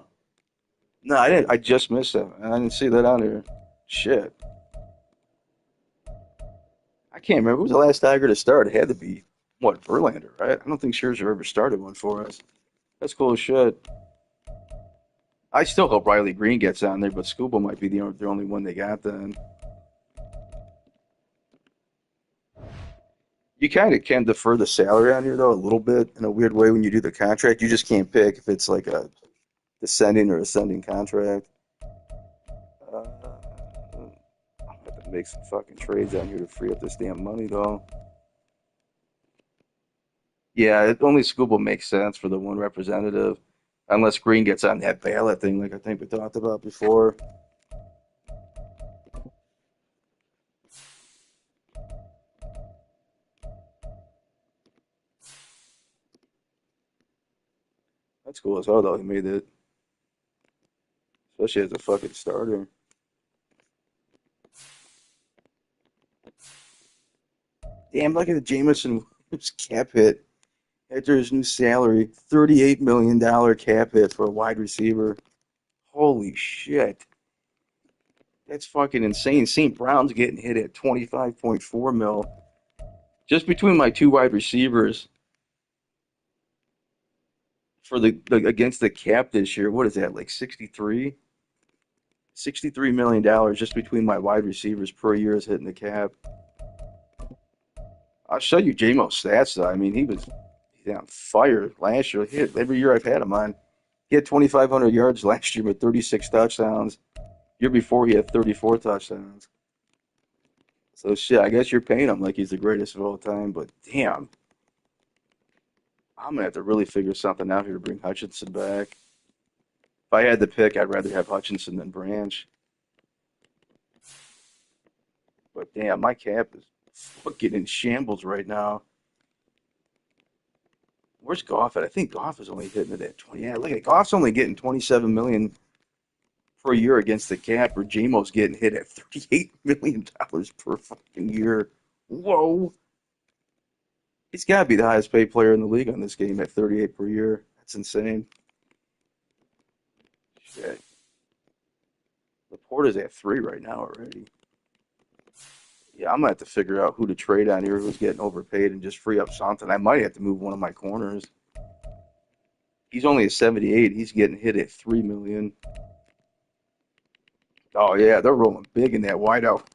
No, I didn't. I just missed that. I didn't see that on here. Shit. I can't remember. Who was the last Tiger to start? It had to be, what, Verlander, right? I don't think Scherzer ever started one for us. That's cool as shit. I still hope Riley Green gets on there, but Scooble might be the only one they got then. You kind of can defer the salary on here, though, a little bit in a weird way when you do the contract. You just can't pick if it's like a descending or ascending contract. I'm going to have to make some fucking trades on here to free up this damn money, though. Yeah, only Scooble makes sense for the one representative, unless Green gets on that ballot thing like I think we talked about before. That's cool as hell, though. He made it. Especially as a fucking starter. Damn, look at the Jameson cap hit after his new salary. $38 million cap hit for a wide receiver. Holy shit. That's fucking insane. St. Brown's getting hit at 25.4 mil. Just between my two wide receivers for the against the cap this year, what is that, like 63? $63 million just between my wide receivers per year is hitting the cap. I'll show you J-Mo's stats, though. I mean, he was on fire last year. Every year I've had him on. He had 2,500 yards last year with 36 touchdowns. Year before, he had 34 touchdowns. So, shit, I guess you're paying him like he's the greatest of all time, but damn. I'm going to have to really figure something out here to bring Hutchinson back. If I had to pick, I'd rather have Hutchinson than Branch. But damn, my cap is fucking in shambles right now. Where's Goff at? I think Goff is only hitting it at 20. Yeah, look at Goff's only getting $27 million per year against the cap, or J-Mo's getting hit at $38 million per fucking year. Whoa. He's got to be the highest paid player in the league on this game at 38 per year. That's insane. Shit. Laporta's at 3 right now already. Yeah, I'm going to have to figure out who to trade on here, who's getting overpaid, and just free up something. I might have to move one of my corners. He's only at 78. He's getting hit at $3 million. Oh, yeah, they're rolling big in that wideout.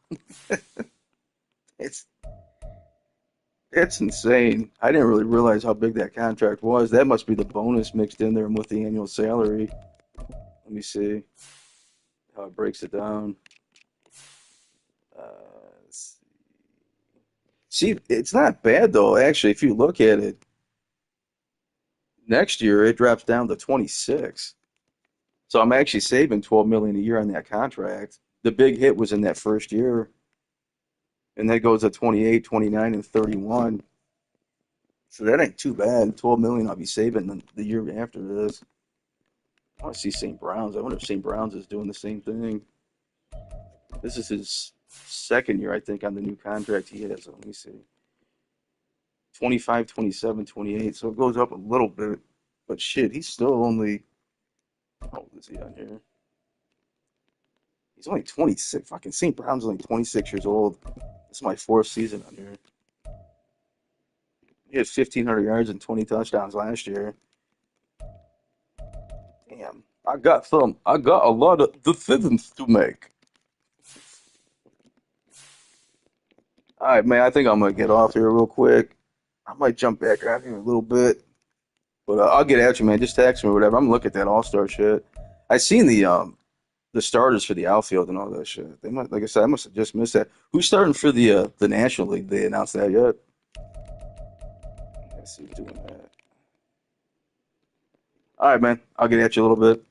It's insane. I didn't really realize how big that contract was. That must be the bonus mixed in there with the annual salary. Let me see how it breaks it down. See, it's not bad, though, actually, if you look at it. Next year, it drops down to 26. So I'm actually saving $12 million a year on that contract. The big hit was in that first year. And that goes to 28, 29, and 31. So that ain't too bad. $12 million I'll be saving the year after this. I want to see St. Brown's. I wonder if St. Brown's is doing the same thing. This is his second year, I think, on the new contract he has. So let me see. 25, 27, 28. So it goes up a little bit. But shit, he's still only... How old is he on here? He's only 26. Fucking St. Brown's only 26 years old. This is my 4th season on here. He had 1,500 yards and 20 touchdowns last year. Damn. I got a lot of decisions to make. All right, man. I think I'm going to get off here real quick. I might jump back out here a little bit. But I'll get at you, man. Just text me or whatever. I'm looking at that All-Star shit. I seen the starters for the outfield and all that shit. They might, like I said, I must have just missed that. Who's starting for the National League? They announced that yet? I see who's doing that. All right, man. I'll get at you a little bit.